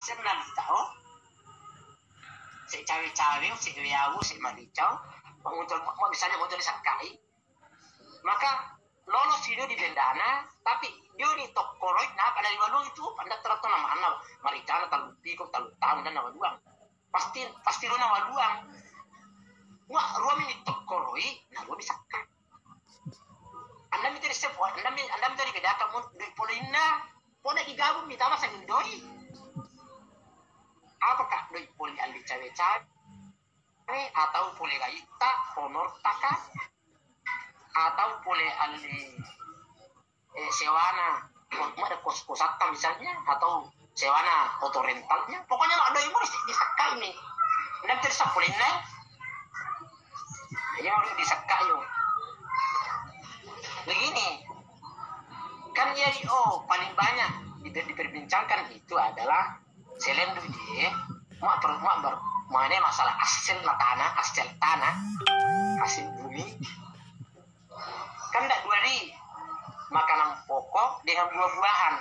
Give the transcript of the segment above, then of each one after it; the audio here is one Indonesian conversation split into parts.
senang tahu si cawe-cawe si wiawu si maricau mau misalnya mau disakai maka lolos video di bendana tapi dia di tokoroi nah pada di waluang itu anda teratur nama anak maricau talu piko talu tahun dan nama duang pasti lu nama duang wah ruang ini tokoroi nah lu bisa anda minta disebut anda minta dibedakan mau duit polina boleh digabung di tanah sendiri apakah duit poli alih cawe-cawe atau poli gaita honor taka atau boleh alih sewana ada kos-kosata misalnya atau sewana auto rentalnya pokoknya mak doi mau disakai nih dan tersa polina yang harus disakai yo begini kan jadi paling banyak diperbincangkan itu adalah selain duit mana masalah hasil tanah hasil bumi kan tidak dua di makanan pokok dengan buah-buahan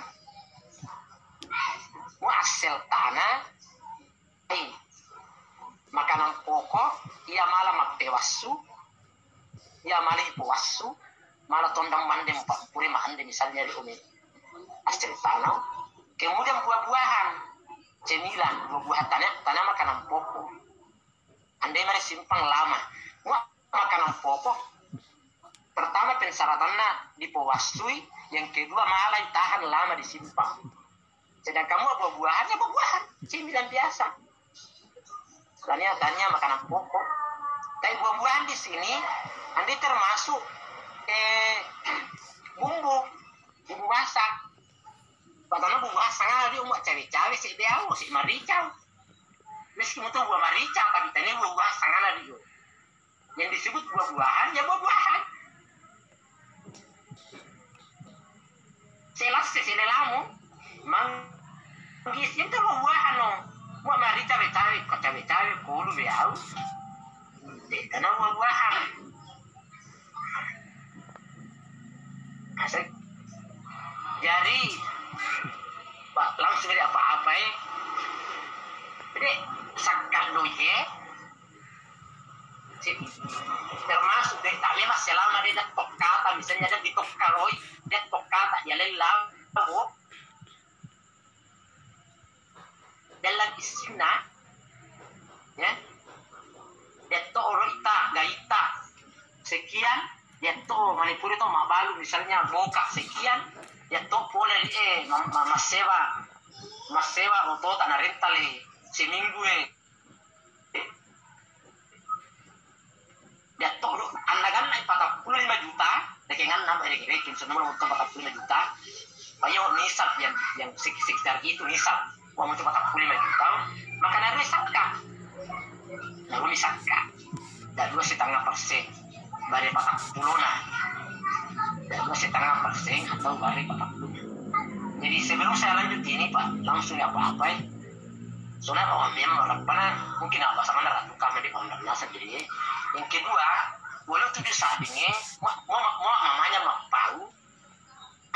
hasil tanah makanan pokok ia malah makpewasu ia malah ipuwasu malah tondang mandem puri mande misalnya di umi hasil tanah kemudian buah-buahan cemilan buah-buahan tanah makanan pokok andai mana simpang lama makanan pokok pertama pensyaratannya dipowasui yang kedua malah tahan lama disimpan sedangkan kamu buah-buahannya buah-buahan cemilan biasa tanya makanan pokok tapi buah-buahan di sini andi termasuk bumbu masak padahal bumbu masak dia mau cawe-cawe si diau si maricau meskipun itu buah maricau tapi tadi buah masak dia yang disebut buah-buahan ya buah-buahan selas selelamu manggis itu buah-buahan no buah mari cawe-cawe kulu biau karena buah-buahan asik jadi pak langsung ada apa-apa jadi sakal doye termasuk deh tak memang selama dia tok kata misalnya dia tok kaloi dia tok kata dia lelang dalam istilah ya dia tok orita gaita sekian dia tok manipuri tok mabalu misalnya boka sekian dia tok boleh masewa untuk tanah rental seminggu dia tok anagan naik 45 juta dengan nambah rekin semua untuk 45 juta ayo nisab yang sekitar itu nisab mau mencoba 45 juta maka naruh sangka dan 2,5% dari 40 nah dan 2,5% atau dari 40 jadi sebelum saya lanjut ini Pak langsung apa-apa soalnya kalau memang mungkin apa sama ratu kami di pondoknya sendiri yang kedua walau tujuh saatnya mau mamanya mau tahu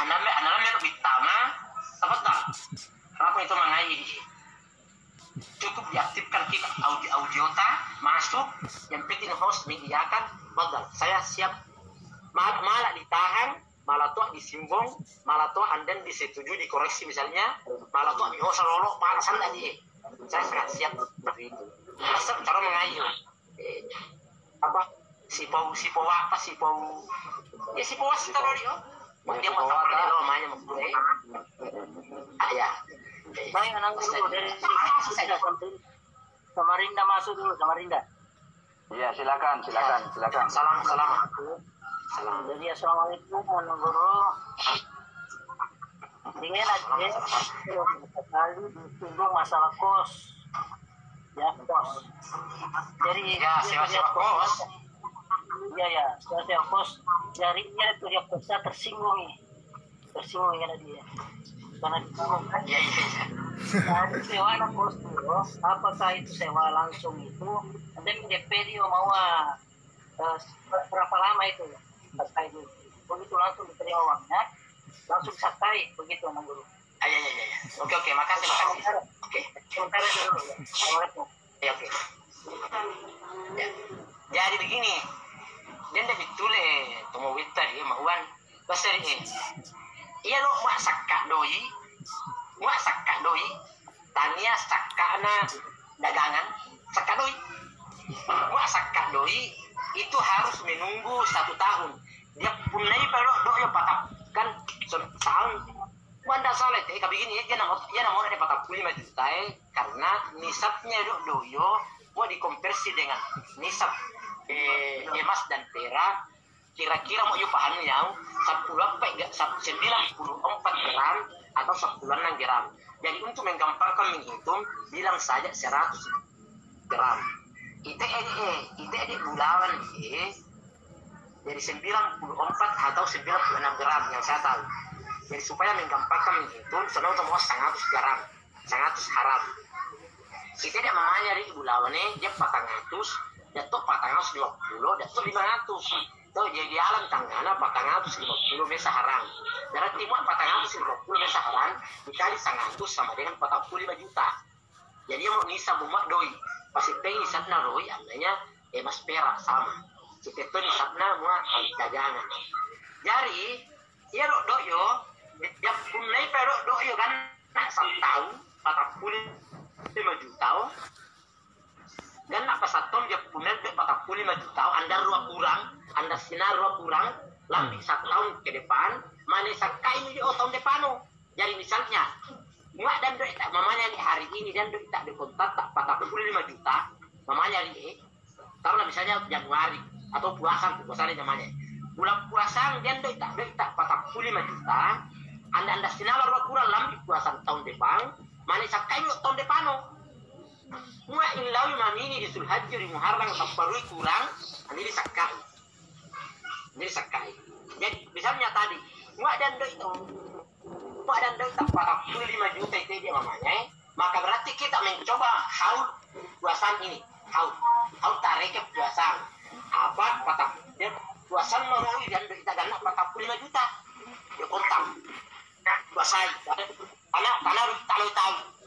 anaknya lebih tama tepat tak kenapa itu mengaji cukup diaktifkan kita audiota masuk yang penting host mediakan modal saya siap malah ditahan malah tuh disimbong malah tuh anden disetujui dikoreksi misalnya malah tuh dihosa lolo panasan tadi saya sangat siap begitu asal cara mengayu apa si pau taruh dia dia mau taruh dia namanya mau ayah baik anak dulu dari Samarinda masuk dulu Samarinda iya silakan salam jadi assalamualaikum warahmatullahi ingin aja kali disinggung masalah kos ya kos jadi ya sewa kos ya sewa kos jarinya itu dia kosnya tersinggung ya dia karena disinggung kan nah sewa kos dulu apakah itu sewa langsung itu ada DP dia mau berapa lama itu sakai itu begitu langsung diterima uangnya langsung sakai begitu Mang Guru. Oke makasih oke Sementara dulu ya. Assalamualaikum. Ya, oke. Ya. Jadi begini, dia ndak bitule tomo wita dia mauan pasari iya lo mak sakka doi tania sakkana dagangan sakka doi mak sakka doi itu harus menunggu 1 tahun dia punai baru doi patapkan setahun Wanda salah teh begini dia nama ada 45 juta karena nisabnya doyo mau dikonversi dengan nisab emas dan perak kira-kira mau yuk paham ya 94 gram atau 96 gram jadi untuk menggampangkan menghitung bilang saja 100 gram itu bulanan jadi 94 atau 96 gram yang saya tahu jadi supaya menggampangkan menghitung selalu mau 100 gram 100 haram kita dia mamanya di bulawannya dia 400 jatuh 450 jatuh 500 tuh jadi alam tanggana 450 mesa haram berarti mau 450 mesa haram dikali 100 sama dengan 45 juta jadi mau nisab bumak doi pasti pengen nisabna doi amanya emas perak sama kita tuh nisabna mau dagangan jadi ya doyo dia punai pero doyo kan satu tahun 45 juta dan nak pasatom dia punya 45 juta anda anda sinar kurang lambi 1 tahun ke depan mana sakai ini tahun depan jadi misalnya muak dan duit tak mamanya di hari ini dan duit tak dikontak tak 45 juta mamanya di tahun misalnya Januari atau puasan namanya bulan puasan dan duit tak 45 juta anda sinar kurang lambi puasan tahun depan mana sakai ini tahun depan Mua ilawi mamini di Sulhajjah di Muharram sampai kurang, ini disakai. Jadi misalnya tadi, mua dan doi tak 45 juta itu dia mamanya, maka berarti kita mencoba haul puasan ini, haul tarik ke puasan. Apa dia puasan meroi dan doi tak ganak 45 juta, dia kontak, puasai, karena tahu.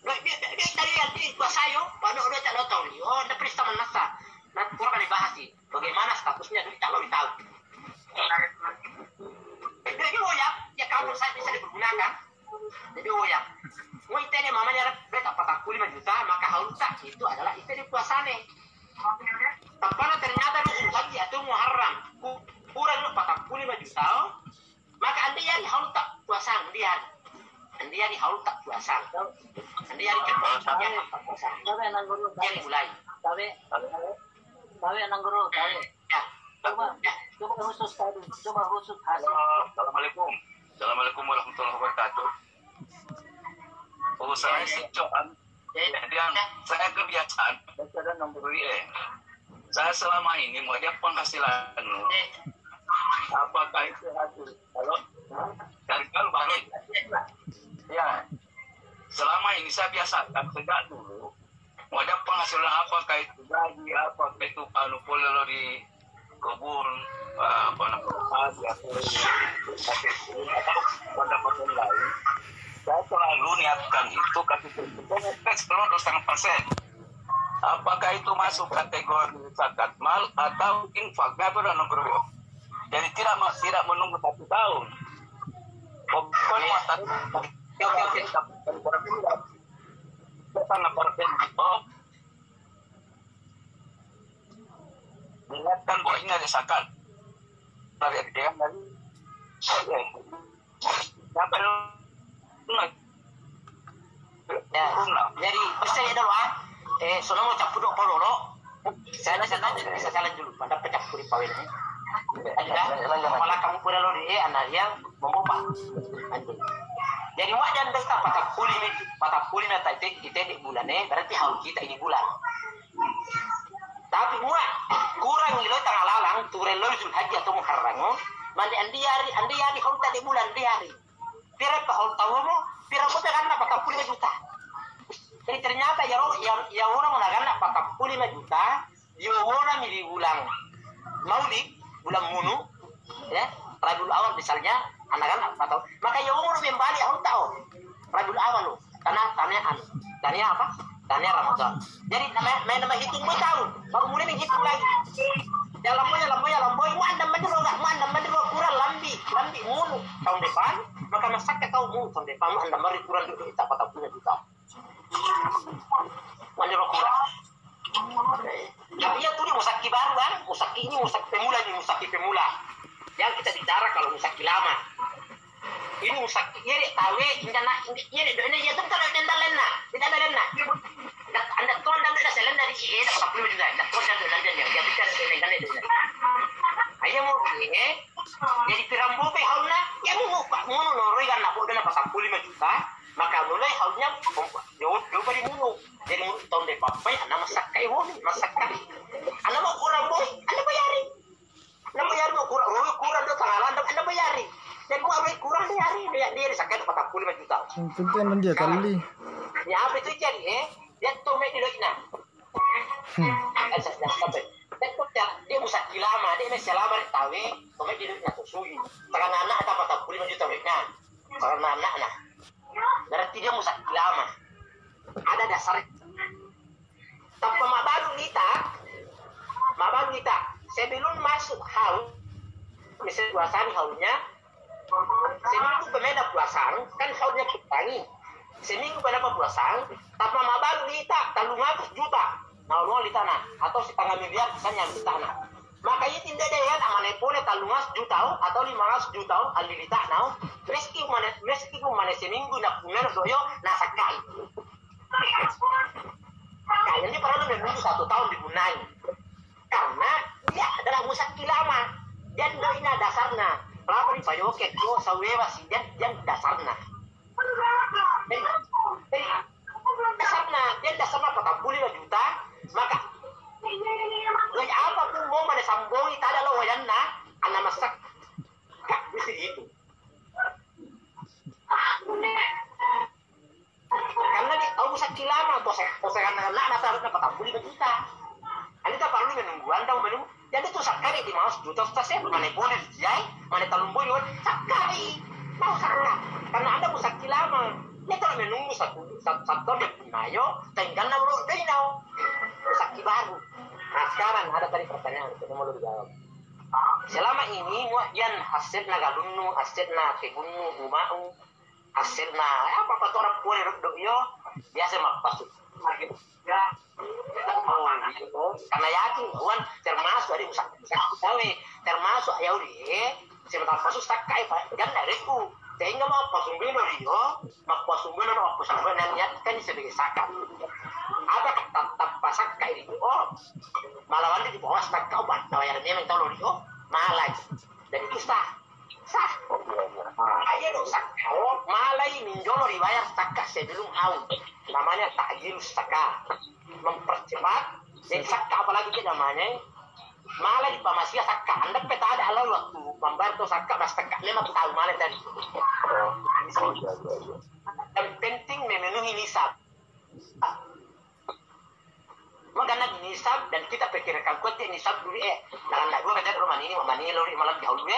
Dia tadi yang kuasa yo, banyak udah tak tahu ni. Oh, anda perista menasa. Nanti kurang dibahas sih. Bagaimana statusnya duit tak tahu. Jadi ya kalau saya bisa dipergunakan. Jadi mau itu ni mamanya beta 45 juta, maka haluta itu adalah itu di puasane. Tapi ternyata di haji atau Muharram kurang 45 juta, maka anda yang haluta puasa dia. Andi hari haul tak puasa. Andi hari puasa. Tapi nangguru. Jadi mulai. Tapi nangguru. Coba khusus tadi. Coba khusus hasil. Assalamualaikum. Assalamualaikum warahmatullahi wabarakatuh. Saya si Coan. Saya kebiasaan. Saya nombor saya selama ini mau dia penghasilan. Apakah itu hasil? Kalau balik. Ya, selama ini saya biasakan sejak dulu ada penghasilan apakah itu gaji, apakah itu kalau di kebun, apa namanya, atau pendapatan lain, saya selalu niatkan itu kasih sebelum 2,5%. Apakah itu masuk kategori zakat mal atau infaknya bernegara? Jadi tidak menunggu 1 tahun. Pokoknya Oke. Ingatkan bahwa ini ada zakat. Dari dia dari jadi pasti ada lah. Soalnya mau campur dong kalau saya bisa jalan dulu. Pada pecampur di pawai ini. Ada malah kamu pura lo di anak yang membawa. Jadi wajan kita patah pulih nanti kita di bulan berarti haul kita ini bulan. Tapi kurang lo tengah lalang turun lo Zulhijjah atau Muharram. Mandi andi hari haul tadi bulan di hari. Pira ke haul tahu mo? Pira ko kan na 45 juta. Jadi ternyata ya orang menagana 45 juta, dia orang milih bulan Maulid, bulan Munu, ya, Rabiul Awal misalnya. Anak-anak atau maka ya umur membalik aku tahu Rabiul Awal lo karena Dania apa? Dania Ramadan. Jadi nama hitung gue tahu. Baru mulai menghitung lagi. Ya lamboy, anda menderok kurang lambi mulu tahun depan. Maka masaknya kau mulu tahun depan. Anda mari kurang dulu kita patah punya juta. Menderok kurang. Tapi ya tuh musaki baru kan. Musaki ini musaki pemula. Yang kita bicara kalau musaki lama. Ini musaki ini tawe ini ya tuh kalau tidak lena. Anda tuh anda selain dari ini dapat 40 juga. Anda tuh anda ya bicara dengan itu. Ayo mau ini jadi pirambo pe haulna ya mau noroi kan nak bodoh dapat 45 juta. Maka mulai haulnya jauh dari mulu. Jadi tahun depan anda masak kayak anda mau kurang boy, anda bayarin. Anda bayar mau kurang tuh tanggalan anda bayarin. Jadi gua harus kurang dia sakit 45 juta. Penting dia kali. Ya apa itu jadi dia tuh make dulu ina. Dia musaki lama, dia masih lama di tawe, tuh make dulu ina sugi. Karena anak ada 45 juta mereka. Karena anak nah. Berarti dia musaki lama. Ada dasar. Tanpa mabalu kita sebelum masuk haul misalnya puasaan haulnya seminggu pemeda puasaan kan haulnya kutangi seminggu pemeda puasaan tanpa mabalu kita talung 100 juta nah lu di tanah atau setengah miliar misalnya di tanah maka ini tidak ada yang amane pole talung 100 juta atau 500 juta alih di tanah meski mana seminggu nak punya doyo nasakai kayaknya pernah menunggu 1 tahun digunai karena dia adalah musaki lama dan doina dasarnya kenapa nih Pak Yoket yo sawewa sih dan dasarnya dasarnya 45 juta maka gaya apa pun mau mana sambungi tak ada lo wajanna anak masak gak bisa gitu karena dia tahu musaki lama posekan anak nasarnya 45 juta anda tak perlu menunggu anda menunggu jadi itu sekali di mau juta saya mana boleh jai mana talumboy sekali mau sakit karena anda musaki lama dia kalau menunggu satu dia punayo tinggal naruh deh nau musaki baru nah sekarang ada tadi pertanyaan kita mau dijawab selama ini yang hasilnya galunnu hasilnya kebunnu umau hasilnya apa orang boleh rodok yo biasa mak pasuk ya karena yakin Tuhan termasuk dari usaha gawe termasuk ya udah sebentar kasus tak kayak kan dariku sehingga mau pasungin Rio mak pasungin niat kan sebagai sakat ada tetap pasak kayak itu malah di bawah tak kau ban yang memang tahu Rio malah dan itu sah ayo dong sakau malah minjol dibayar sakat sebelum haul namanya takjil saka mempercepat dan saka apalagi dia namanya malah di pamasia saka anda peta ada halal waktu membayar tuh saka mas saka 5 tahun malah tadi yang penting memenuhi nisab magana nisab dan kita pikirkan kuat nisab dulu dalam lagu kata rumah ini lori malam jauh dulu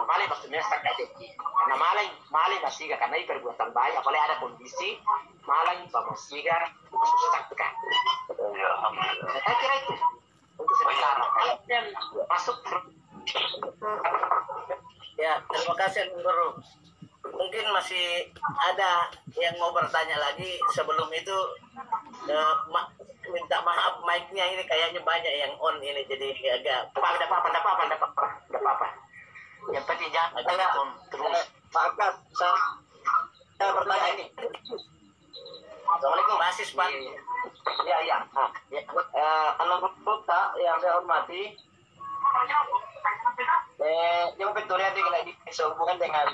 malah maksudnya saka deki karena malah masih karena perbuatan baik apalagi ada kondisi malah pamasiga susah saka saya kira itu untuk sementara dan masuk ya terima kasih Guru mungkin masih ada yang mau bertanya lagi sebelum itu minta maaf mic-nya ini kayaknya banyak yang on ini jadi agak ada apa yang penting jangan on terus maafkan saya bertanya ini Assalamualaikum Rasis Pak ya anak kota yang saya hormati yang betulnya di sehubungan dengan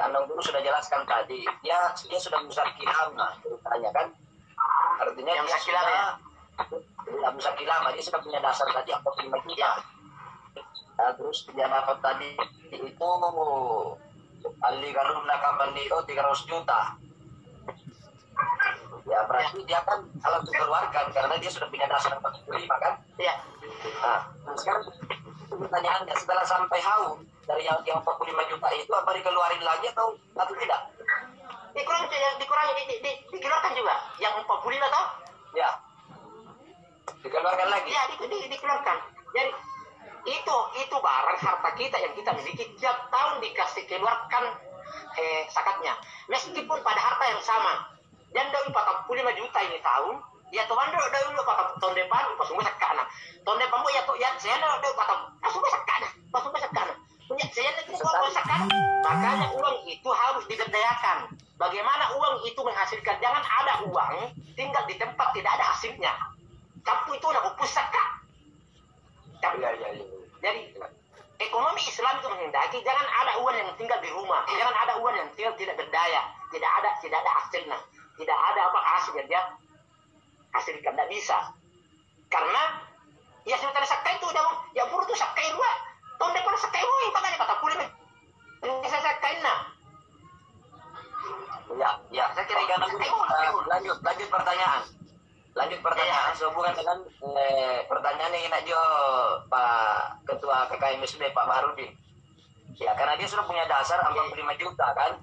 Anang Guru sudah jelaskan tadi dia sudah musaki lama ceritanya kan artinya yang musaki lama dia sudah punya dasar tadi 45 juta nah, terus dia dapat tadi itu Ali Garuna kapan di 300 juta ya berarti dia kan alat dikeluarkan karena dia sudah punya dasar 45 kan iya nah sekarang pertanyaannya setelah sampai haul dari yang 45 juta itu apa dikeluarin lagi atau tidak? Dikurang orang dikeluarkan juga. Yang 45 toh? Ya. Dikeluarkan lagi. Ya, dikeluarkan. Jadi itu barang harta kita yang kita miliki tiap tahun dikasih keluarkan zakatnya. Meskipun pada harta yang sama. Dan dari 45 juta ini tahun, ya tuan dulu tahun depan pas semua sakana. Tahun depan ya tuh ya saya dulu pas semua sakana. Punya saya itu sakana. Makanya uang itu harus diberdayakan. Bagaimana uang itu menghasilkan? Jangan ada uang tinggal di tempat tidak ada hasilnya. Kamu itu udah pupus zakat. Ya. Jadi ekonomi Islam itu menghendaki jangan ada uang yang tinggal di rumah, jangan ada uang yang tinggal tidak berdaya, tidak ada hasilnya, tidak ada apa hasil yang dia hasilkan, tidak bisa. Karena ya sementara zakat itu udah ya buru tuh zakat dua tahun depan zakat yang katanya kata kulit ini saya zakat nah. Ya, saya kira lanjut pertanyaan. Ya. Sehubungan dengan pertanyaan yang nak Pak Ketua KKMSB Pak Baharudin. Ya, karena dia sudah punya dasar 45 juta kan.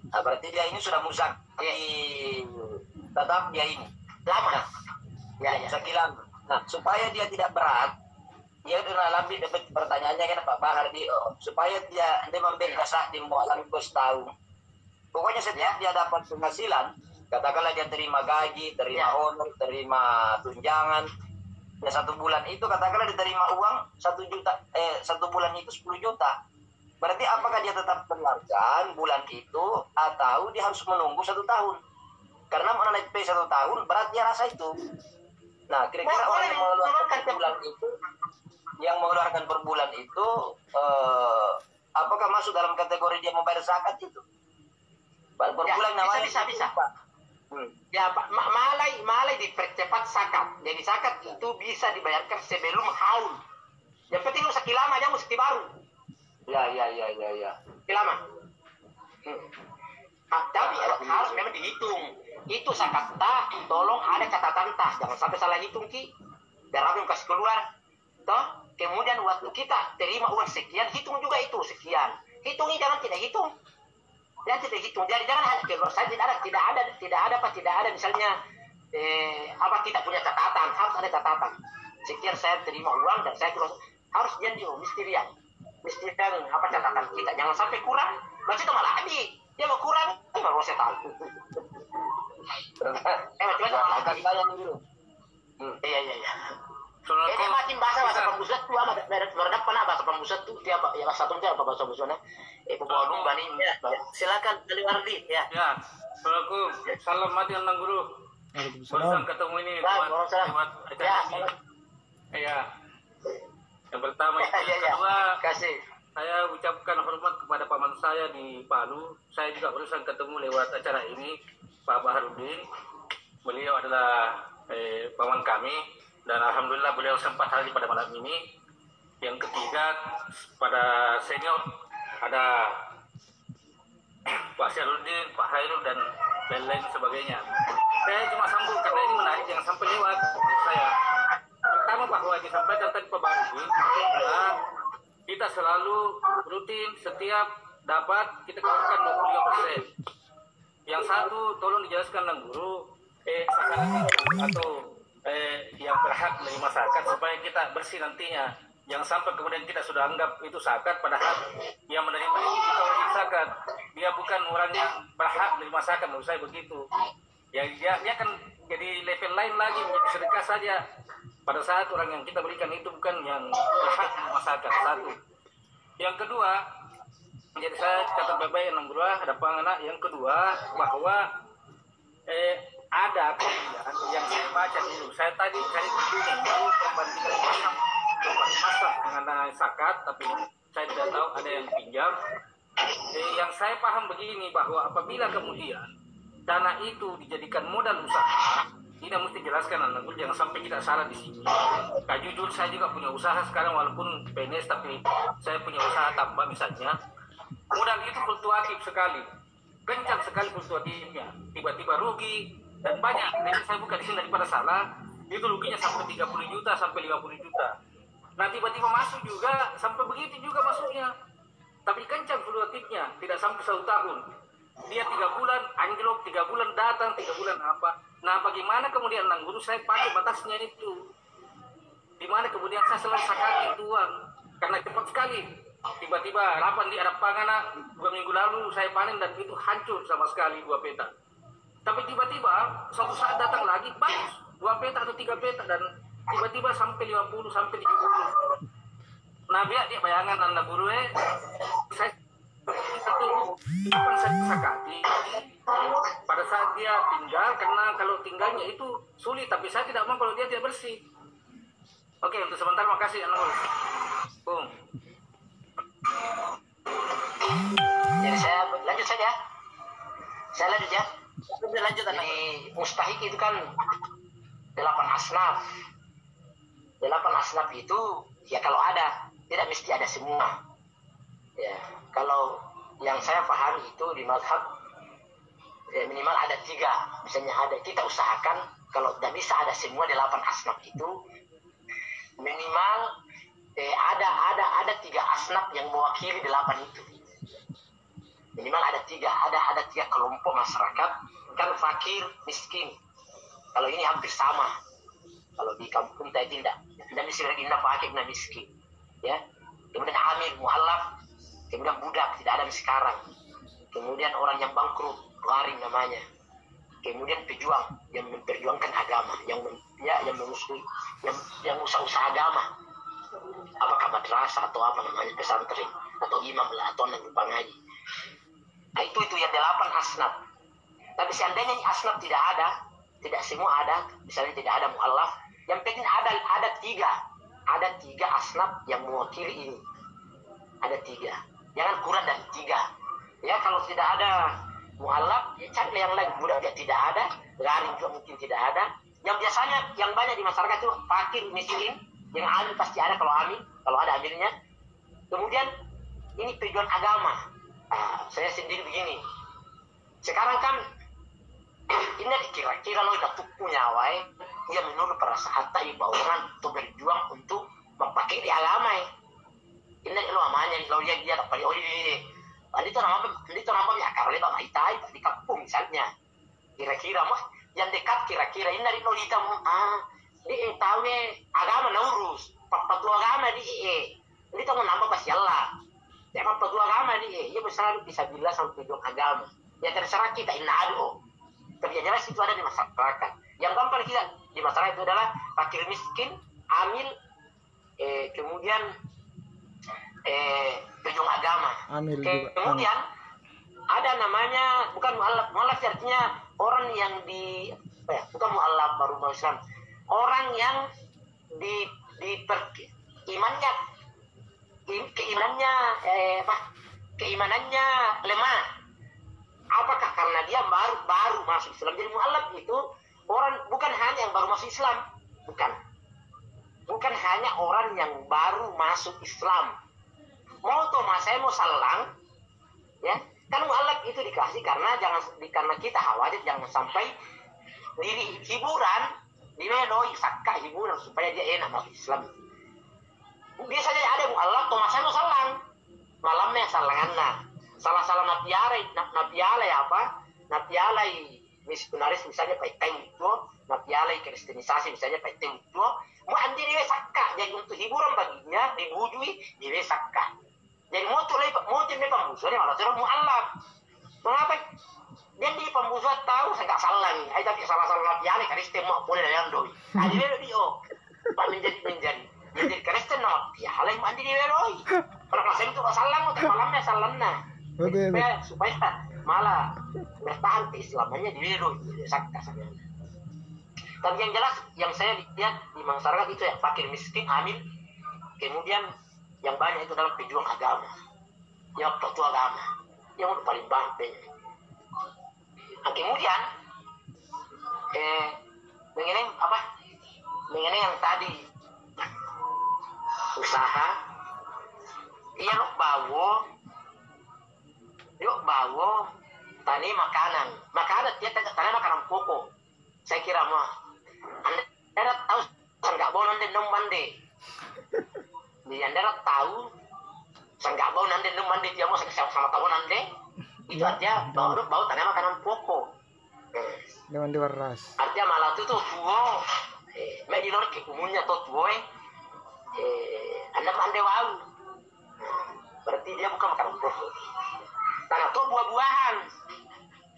Nah, berarti dia ini sudah musak tetap dia ini lama. Ya. Sekilan. Nah, supaya dia tidak berat, dia sudah lebih dapat pertanyaannya kan Pak Baharudin supaya dia membela saat di mualan kos tahu. Pokoknya setiap dia dapat penghasilan, katakanlah dia terima gaji, terima honor, terima tunjangan, ya 1 bulan itu katakanlah diterima uang 1 juta, 1 bulan itu 10 juta. Berarti apakah dia tetap keluarkan bulan itu atau dia harus menunggu 1 tahun? Karena mau naik pay 1 tahun, berat dia rasa itu. Nah, kira-kira orang yang mengeluarkan per bulan itu, apakah masuk dalam kategori dia membayar zakat itu? Per bulan bisa. Ya Pak, malai dipercepat zakat. Jadi zakat itu bisa dibayarkan sebelum haul. Yang penting lu sekilama aja mesti baru. Ya. Sekilama. Tapi harus memang dihitung. Itu zakat tolong ada catatan jangan sampai salah hitung ki. Biar aku kasih keluar. Toh, kemudian waktu kita terima uang sekian, hitung juga itu sekian. Hitungi jangan tidak hitung. Dan tidak hitung, jadi jangan hanya keluar saja tidak ada misalnya kita punya catatan, harus ada catatan. Sekian saya terima uang dan saya keluar, harus jadi mesti catatan kita, jangan sampai kurang. Berarti itu malah dia mau kurang, baru saya tahu. Coba tanya dulu. Iya. Ini makin bahasa pembusat tuh amat dari depan bahasa pembusat tuh dia apa ya satu dia apa bahasa pembusatnya pembualung bani silakan dari Wardi ya. Assalamualaikum. Salam mati anak guru. Barusan ketemu ini buat acara ini. Ya. Yang pertama yang kedua kasih. Saya ucapkan hormat kepada paman saya di Palu. Saya juga barusan ketemu lewat acara ini Pak Baharudin. Beliau adalah paman kami. Dan alhamdulillah beliau sempat hadir pada malam ini. Yang ketiga pada senior ada Pak Syarudin, Pak Hairul dan lain-lain sebagainya. Saya cuma sambung karena ini menarik yang sampai lewat saya. Pertama bahwa disampaikan tadi Pak Baharudin adalah kita selalu rutin setiap dapat kita keluarkan 25%. Yang satu tolong dijelaskan dengan guru sasaran atau yang berhak menerima zakat supaya kita bersih nantinya. Jangan sampai kemudian kita sudah anggap itu zakat padahal yang menerima ini kita wajib zakat. Dia bukan orang yang berhak menerima zakat, menurut saya begitu. Ya dia akan jadi level lain lagi menjadi sedekah saja. Pada saat orang yang kita berikan itu bukan yang berhak menerima zakat. Satu. Yang kedua, menjadi saya catat baik-baik yang kedua ada penganak. Yang kedua bahwa ada kemudian yang saya baca dulu. Saya tadi cari buku baru perbandingan masalah mengenai zakat, tapi saya tidak tahu ada yang pinjam. Yang saya paham begini bahwa apabila kemudian dana itu dijadikan modal usaha, tidak mesti jelaskan anak guru jangan sampai kita salah di sini. Jujur saya juga punya usaha sekarang walaupun PNS tapi saya punya usaha tambah misalnya. Modal itu fluktuatif sekali, kencang sekali fluktuatifnya. Tiba-tiba rugi. Dan banyak, jadi saya bukan di sini daripada salah, itu ruginya sampai 30 juta, sampai 50 juta. Nah tiba-tiba masuk juga, sampai begitu juga masuknya. Tapi kencang fluktuatifnya, tidak sampai 1 tahun. dia 3 bulan anjlok, 3 bulan datang, 3 bulan apa. Nah bagaimana kemudian Nang Guru saya pakai batasnya itu, dimana kemudian saya selalu sakati itu uang karena cepat sekali. Tiba-tiba lapan di Arab Pangana 2 minggu lalu saya panen dan itu hancur sama sekali 2 petak. Tapi tiba-tiba suatu saat datang lagi bagus 2 petak atau 3 petak dan tiba-tiba sampai 50 sampai 30. Nah biar dia bayangan Anda Guru saya sakati pada saat dia tinggal, karena kalau tinggalnya itu sulit, tapi saya tidak mau kalau dia tidak bersih. Oke, untuk sebentar makasih Anda Guru. Bung. Jadi saya lanjut saja. Saya lanjut ya. Lanjut. Jadi mustahik itu kan 8 asnaf. 8 asnaf itu ya kalau ada, tidak mesti ada semua. Ya, kalau yang saya pahami itu di mazhab ya minimal ada 3. Misalnya ada, kita usahakan kalau tidak bisa ada semua 8 asnaf itu minimal ada 3 asnaf yang mewakili 8 itu. Minimal ada 3, ada 3 kelompok masyarakat, kan fakir, miskin. Kalau ini hampir sama. Kalau di kampung kita tidak bisa lagi fakir dan miskin. Ya. Kemudian amil, mu'allaf, kemudian budak, tidak ada sekarang. Kemudian orang yang bangkrut, gharim namanya. Kemudian pejuang yang memperjuangkan agama, yang mengusui, yang usaha agama. Apakah madrasah atau apa namanya, pesantren atau imam lah atau anak lupa ngaji. Nah itu yang 8 asnaf. Tapi seandainya asnaf tidak ada, tidak semua ada, misalnya tidak ada mu'allaf, yang penting ada 3. Ada 3 asnaf yang mewakili ini. Ada 3. Jangan kurang dari 3. Ya kalau tidak ada mu'allaf, ya cari yang lain. Budak tidak ada, gharim juga mungkin tidak ada. Yang biasanya yang banyak di masyarakat itu fakir, miskin. Yang amil pasti ada kalau amil, kalau ada amilnya. Kemudian ini tujuan agama. Saya sendiri begini. Sekarang kan ini kira-kira lo udah punya wae, dia menurut perasaan tadi bahwa orang untuk berjuang untuk memakai di agama. Ini lo amanya lo dia dapat ini. Ini tuh nama ya karena bang Aitai di kampung misalnya. Kira-kira mah yang dekat kira-kira ini dari lo di tahu agama naurus, patu agama di ini tuh nambah pas Allah. Ya patu agama di ya besar bisa bilang sampai tujuan agama. Ya terserah kita ado. Tapi yang jelas itu ada di masyarakat. Yang gampang kita di masyarakat itu adalah fakir miskin, amil, kemudian pejuang agama. Kemudian ada namanya bukan mu'allaf artinya orang yang bukan mu'allaf baru Islam. Orang yang keimanannya lemah. Apakah karena dia baru masuk Islam? Jadi mu'allaf itu orang bukan hanya yang baru masuk Islam, bukan hanya orang yang baru masuk Islam. Saya mau salang, ya kan mu'allaf itu dikasih karena kita khawatir jangan sampai diri hiburan, dimenoi sakka hiburan supaya dia enak masuk Islam. Biasanya ada mu'allaf, saya mau salang, malamnya salangan salah napialai apa? Napialai misionaris misalnya pakai itu, napialai kristenisasi misalnya pakai itu, mau andi dia sakka, jadi untuk hiburan baginya dibujui dia sakka. Jadi mau pembusuhan malah terus mu'allaf. Mengapa? Dia di pembusuhan tahu saya nggak salah nih, tapi salah napialai kristen mau boleh yang doi. Adi dia pak menjadi kristen napialai mau andi dia doi. Kalau saya itu salah untuk malamnya salahnya. Supaya malah bertahan keislamannya di sakta saja. Tapi yang jelas yang saya lihat di masyarakat itu yang fakir miskin amil, kemudian yang banyak itu adalah pejuang agama, yang petua agama, yang paling banyak. Nah, kemudian mengenai yang tadi usaha, ia bawa tani makanan dia tani makanan pokok. Saya kira anda tahu nggak bau nanti mandi dia anda tahu nggak bau nanti mandi dia mau sama tahu nanti Itu artinya bau tanaman makanan pokok. Dewan waras. Artinya malah itu tuh tuo. Mek di lor ke umumnya tuh tuo anda pandai wau. Berarti dia bukan makanan pokok. Tanah tuh buah-buahan.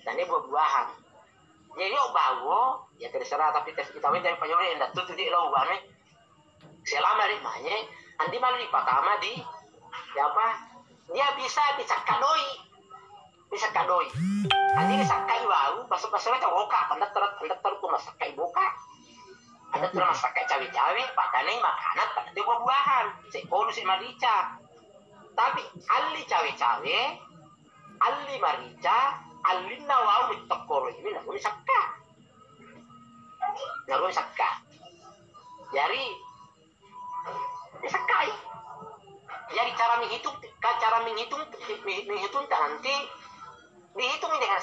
Dan ini buah-buahan. Jadi bau ya terserah tapi tes kita dari payore ndak tuh di lo bane. Selama di mahnya andi malah di pertama di ya apa? Dia bisa kadoi. Bisa kadoi. Andi disakai bau, pasal-pasal itu boka, anda terus masakai boka. Anda terus masakai cawe-cawe, padane makanan tak ada buah-buahan. Sekolah si marica. Tapi ali cawe-cawe, ali marica, ali nawau mitokoro ini nak sakka. Nak sakka. Jadi disakai. Jadi cara menghitung nanti dihitung dengan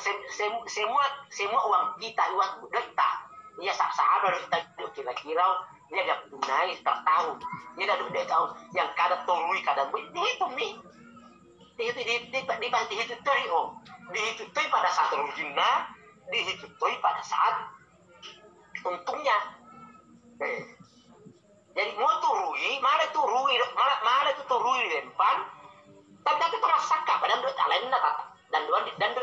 semua uang kita, uang kita. Dia sahabat kita kira-kira dia ada tunai per tahun. Dia ada 2 tahun yang kadang turui kadang dihitung nih. Dihitung pada saat ruginya, dihitung pada saat untungnya. Jadi mau turui, mana itu turui di depan, tapi itu masakah pada duit lain dan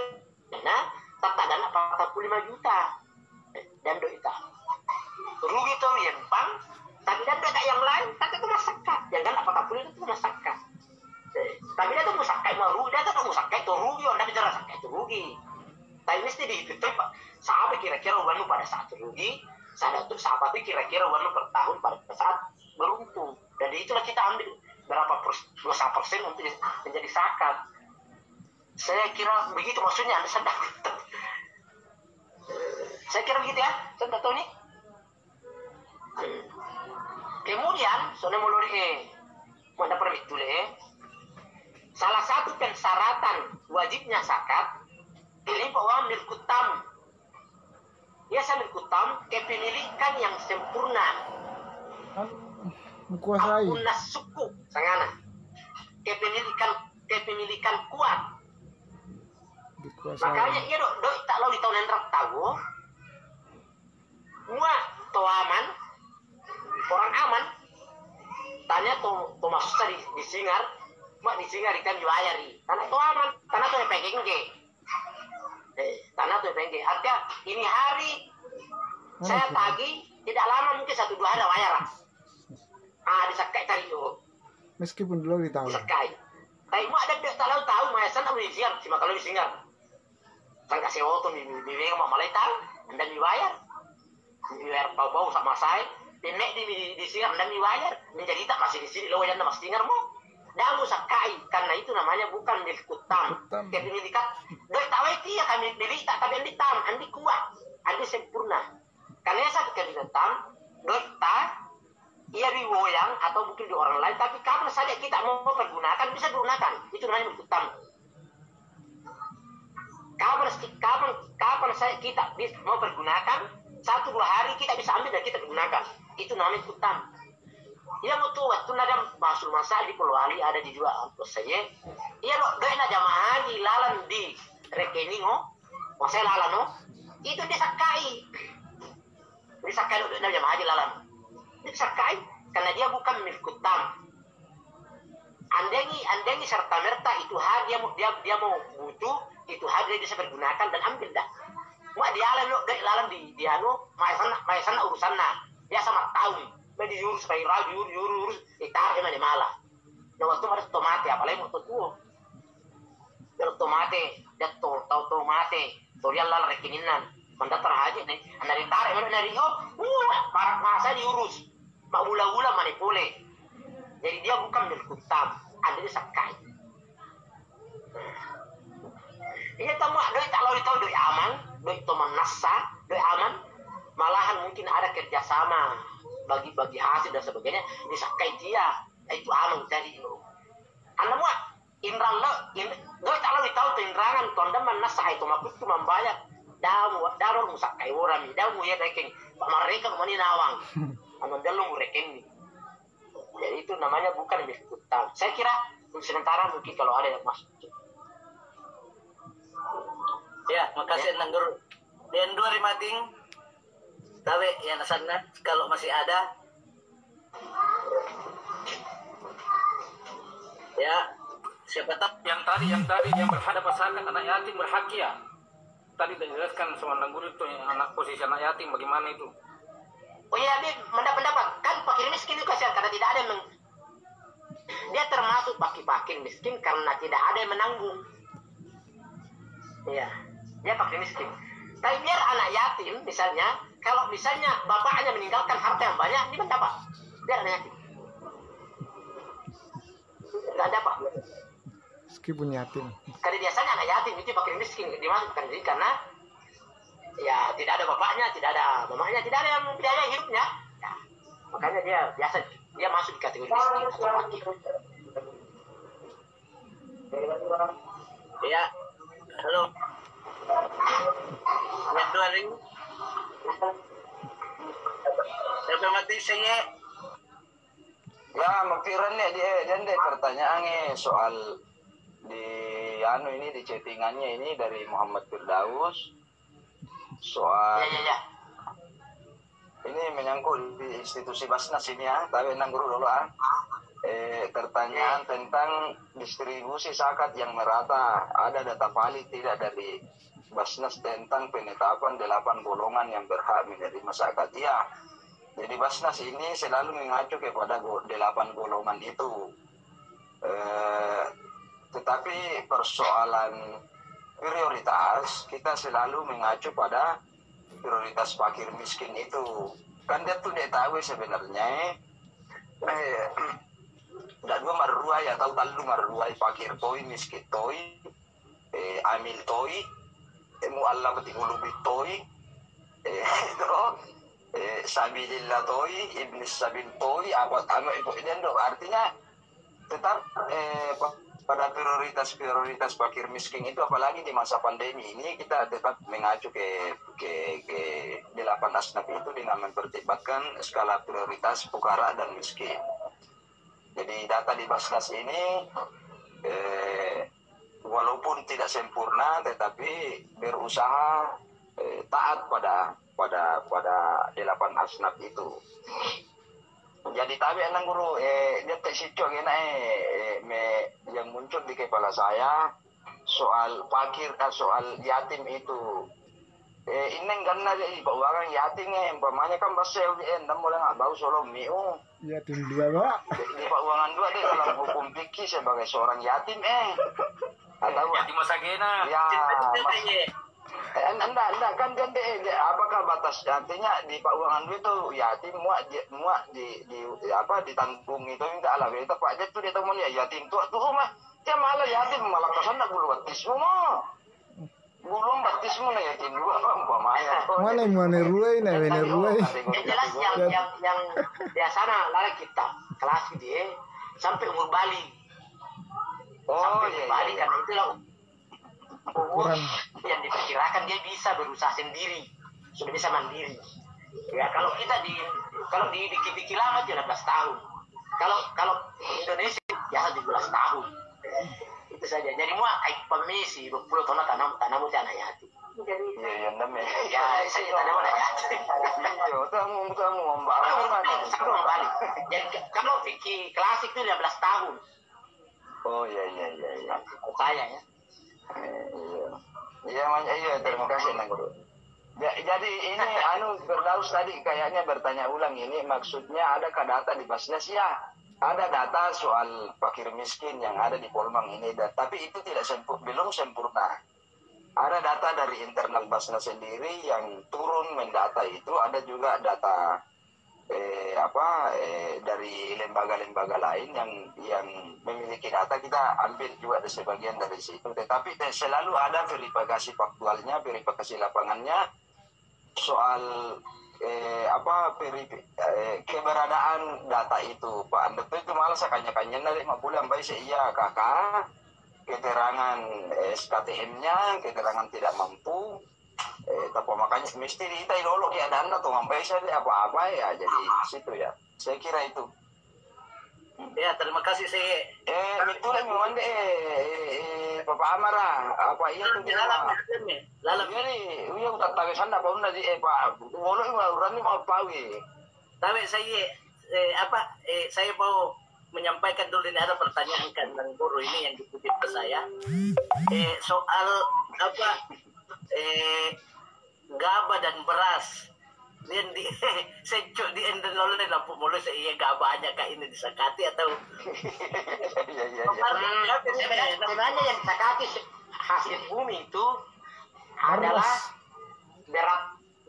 tata dana 45 juta dan duit itu rugi itu di depan, tapi dan duit yang lain, tapi itu masakah, jangan 40 itu masakah. Tapi dia tuh musakai mau rugi, dia tuh musakai itu rugi, orang bicara sakai itu rugi. Tapi mesti dihitung pak, sampai kira-kira uang pada saat rugi. Sahabat kira-kira uang per tahun pada saat beruntung. Dan itulah kita ambil berapa persen untuk menjadi zakat. Saya kira begitu maksudnya, Anda sedang. Saya kira begitu ya, saya tak tahu nih. Kemudian, soalnya mulai mana permit dulu salah satu persyaratan wajibnya zakat ini bahwa milkutam. Biasa milkutam kepemilikan yang sempurna. Menguasai. Akunas suku sangana. Kepemilikan kuat. Dikuasai. Makanya iya do tak lalu di tahun yang tahu. Mua to aman. Orang aman. Tanya to masuk di singar. Mak di singar ikan juayari. Tanah to aman. Tanah to pengen ge. Tanah tuh bengke. Artinya ini hari saya tagih tidak lama mungkin 1-2 hari wayar lah. Disakai cari dulu. Meskipun dulu ditahu. Disakai. Tapi mau ada tahu mayasan aku disingar. Cuma kalau disingar. Saya kasih waktu di mau mulai tahu dan dibayar. Dibayar bau-bau sama saya. Pinek disingar dan dibayar. Menjadi tak masih di sini lo yang masih singar mau. Damu sakai karena itu namanya bukan milik utang. Kepemilikan doi tahu itu ya kami milik tak tapi andi tam andi kuat andi sempurna. Karena satu kepemilikan doi tak ia diwoyang atau mungkin di orang lain tapi kapan saja kita mau pergunakan bisa digunakan itu namanya milik utang. Kapan saja kita mau pergunakan 1-2 hari kita bisa ambil dan kita gunakan itu namanya utang. Ia mau tuh waktu nadam masuk masa di Pulau Ali ada di juga saya. Ia lo doa na jamaah haji lalan di rekening masa lalan itu disakai lo doa na jamaah haji lalan disakai karena dia bukan milik utang. Andengi serta merta itu hari dia mau butuh itu hari dia bisa pergunakan dan ambil dah. Mak dia lalan di sana urusan dia sama tahun. May diurus kay radio, urus itar na ni mala. Na waktu ada tomate, apalagi mo tutuo. Pero tomate, dato tomate, torial la rekininan. Manda terahaja nih, anari tar, anari para masa diurus. Maula-ula manipule. Jadi dia bukan milik utang, ada di sakai. Ini tamu doi tak lalu tahu doi aman, doi teman nasa, doi aman. Malahan mungkin ada kerjasama bagi hasil dan sebagainya disakai dia itu aman dari itu. Anda mau inran lo, doi tak lalu tahu terangan tonda mana sah itu makut cuma banyak daru musakai orang ni daru ya reking pak mereka kemana nawang, anda dalam reking ni. Jadi itu namanya bukan milik utang. Saya kira sementara mungkin kalau ada yang masuk. Ya, makasih Nang Guru. Dan 2 mating. Tawe yang sana kalau masih ada. Ya, siapa tahu yang tadi yang berhadapan sana anak yatim berhak ya. Tadi dijelaskan sama Nang Guru itu anak posisi anak yatim bagaimana itu. Oh iya, dia mendapat kan fakir miskin itu kasihan karena tidak ada yang dia termasuk fakir miskin karena tidak ada yang menanggung. Iya, dia fakir miskin. Tapi biar anak yatim misalnya, kalau misalnya bapaknya meninggalkan harta yang banyak, dia mendapat. Biar anak yatim. Tidak dapat. Meskipun yatim. Karena biasanya anak yatim itu fakir miskin dimasukkan jadi karena ya tidak ada bapaknya, tidak ada mamanya, tidak ada yang membiayai hidupnya. Ya, makanya dia biasa dia masuk di kategori miskin atau fakir. ya. Halo. Yang 2 ring. Siapa mati saya? Ya, makirannya dia pertanyaannya soal di ini di chattingannya ini dari Muhammad Firdaus soal Ya. ini menyangkut di institusi Basnas ini ya, tapi Nang Guru dulu pertanyaan tentang distribusi zakat yang merata, ada data valid tidak dari Basnas tentang penetapan 8 golongan yang berhak menerima zakat? Ya, jadi Basnas ini selalu mengacu kepada 8 golongan itu. Tetapi persoalan prioritas kita selalu mengacu pada prioritas fakir miskin itu. Kan dia tuh dia tahu sebenarnya dan dua marruai atau talu marruai fakir toy miskin toy amil toy muallafati qulubi toy sabilillah toy iblis sabil toy apa ibu ini artinya tetap pada prioritas fakir miskin itu, apalagi di masa pandemi ini kita tetap mengacu ke 8 asnaf itu dengan mempertimbangkan skala prioritas fukara dan miskin. Jadi data di Basnas ini walaupun tidak sempurna tetapi berusaha taat pada 8 asnaf itu. Jadi tapi Nang Guru dia tersicu yang muncul di kepala saya soal fakir soal yatim itu. Ini karena orang yatim umpamanya kan basel mulai nggak bau solo miu. Yatim 2 Pak. Di Pauangan 2 dia dalam hukum fikih sebagai seorang yatim atau Yatim masagena. ya enggak kan apakah batas artinya di Pauangan itu yatim muak ditanggung itu enggak lah kita Pak dia tuh dia teman ya yatim tuh mah dia malah yatim malah kesan nak bulu batismu mah belum batismu lah yatim dua umpamanya Mana ruai na wene ruai. Yang jelas yang biasanya lari kita kelas dia sampai umur balik. Sampai umur balik karena itulah umur yang diperkirakan dia bisa berusaha sendiri, sudah bisa mandiri. Ya kalau kita kalau di dikit lama 13 tahun. Kalau Indonesia ya 17 tahun. Itu saja. Jadi mau kayak pemisi 20 tahun tanam usia anak yatim. Jadi ya namanya ya saya tanam anak yatim. yo tamu membalik. Jadi kalau fikih klasik itu 15 tahun. Oh iya. Saya ya. Iya, terima kasih Nang Guru. Jadi ini Firdaus tadi kayaknya bertanya ulang ini maksudnya adakah data di Basnas ya? Ada data soal fakir miskin yang ada di Polmang ini, tapi itu belum sempurna. Ada data dari internal Basnas sendiri yang turun mendata itu, ada juga data dari lembaga-lembaga lain yang memiliki data, kita ambil juga ada sebagian dari situ. Tetapi selalu ada verifikasi faktualnya, verifikasi lapangannya soal keberadaan data itu. Pak Anda itu malah sakanya-kanya dari 5 bulan baik iya kakak keterangan SKTM-nya, keterangan tidak mampu. Tapi makanya mesti kita dulu ya dana tuh sampai saya apa-apa ya, jadi situ ya. Saya kira itu. Ya, terima kasih sih. Itu lah memang Papa Amara, apa iya tuh dia? Lalam. Iya nih, udah tahu sana apa udah Pak. Mau orang ini mau tahu Tapi saya mau menyampaikan dulu, ini ada pertanyaan kan Bang Guru ini yang dikutip ke saya. Soal gaba dan beras. Yang di secuk di enden lalu nih lampu mulu saya gabanya kak ini disakati atau sebenarnya yang disakati hasil bumi itu adalah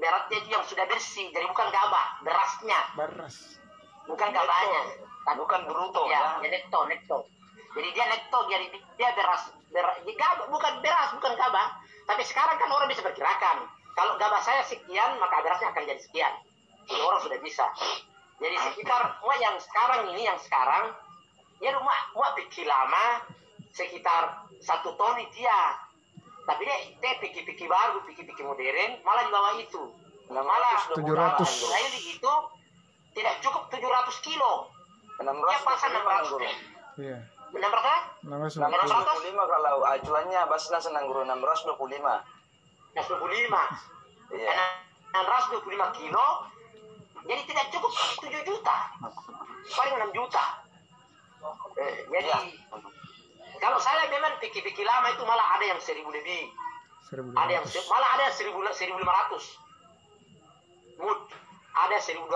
beratnya itu yang sudah bersih, jadi bukan gabah, berasnya, Beras. bukan gabahnya, bukan bruto ya nekto. Jadi dia nekto, jadi dia beras, gabah, bukan beras, bukan gabah. Tapi sekarang kan orang bisa perkirakan. Kalau gabah saya sekian, maka berasnya akan jadi sekian. Jadi orang sudah bisa. Jadi sekitar yang sekarang, ya rumah pikir lama sekitar 1 ton itu ya. Tapi dia pikir baru, pikir modern, malah di bawah itu. Malah 700. Saya itu tidak cukup 700 kilo. Dia pasang 600. Iya. 600? 625. 625 kalau acuannya Basnas senang guru 625. 625. Iya. 625 kilo. Jadi tidak cukup 7 juta. Paling 6 juta. Jadi kalau saya memang pikir lama itu malah ada yang 1.000 lebih. 1.500. Ada yang malah ada 1.500. Mood. Ada 1.200.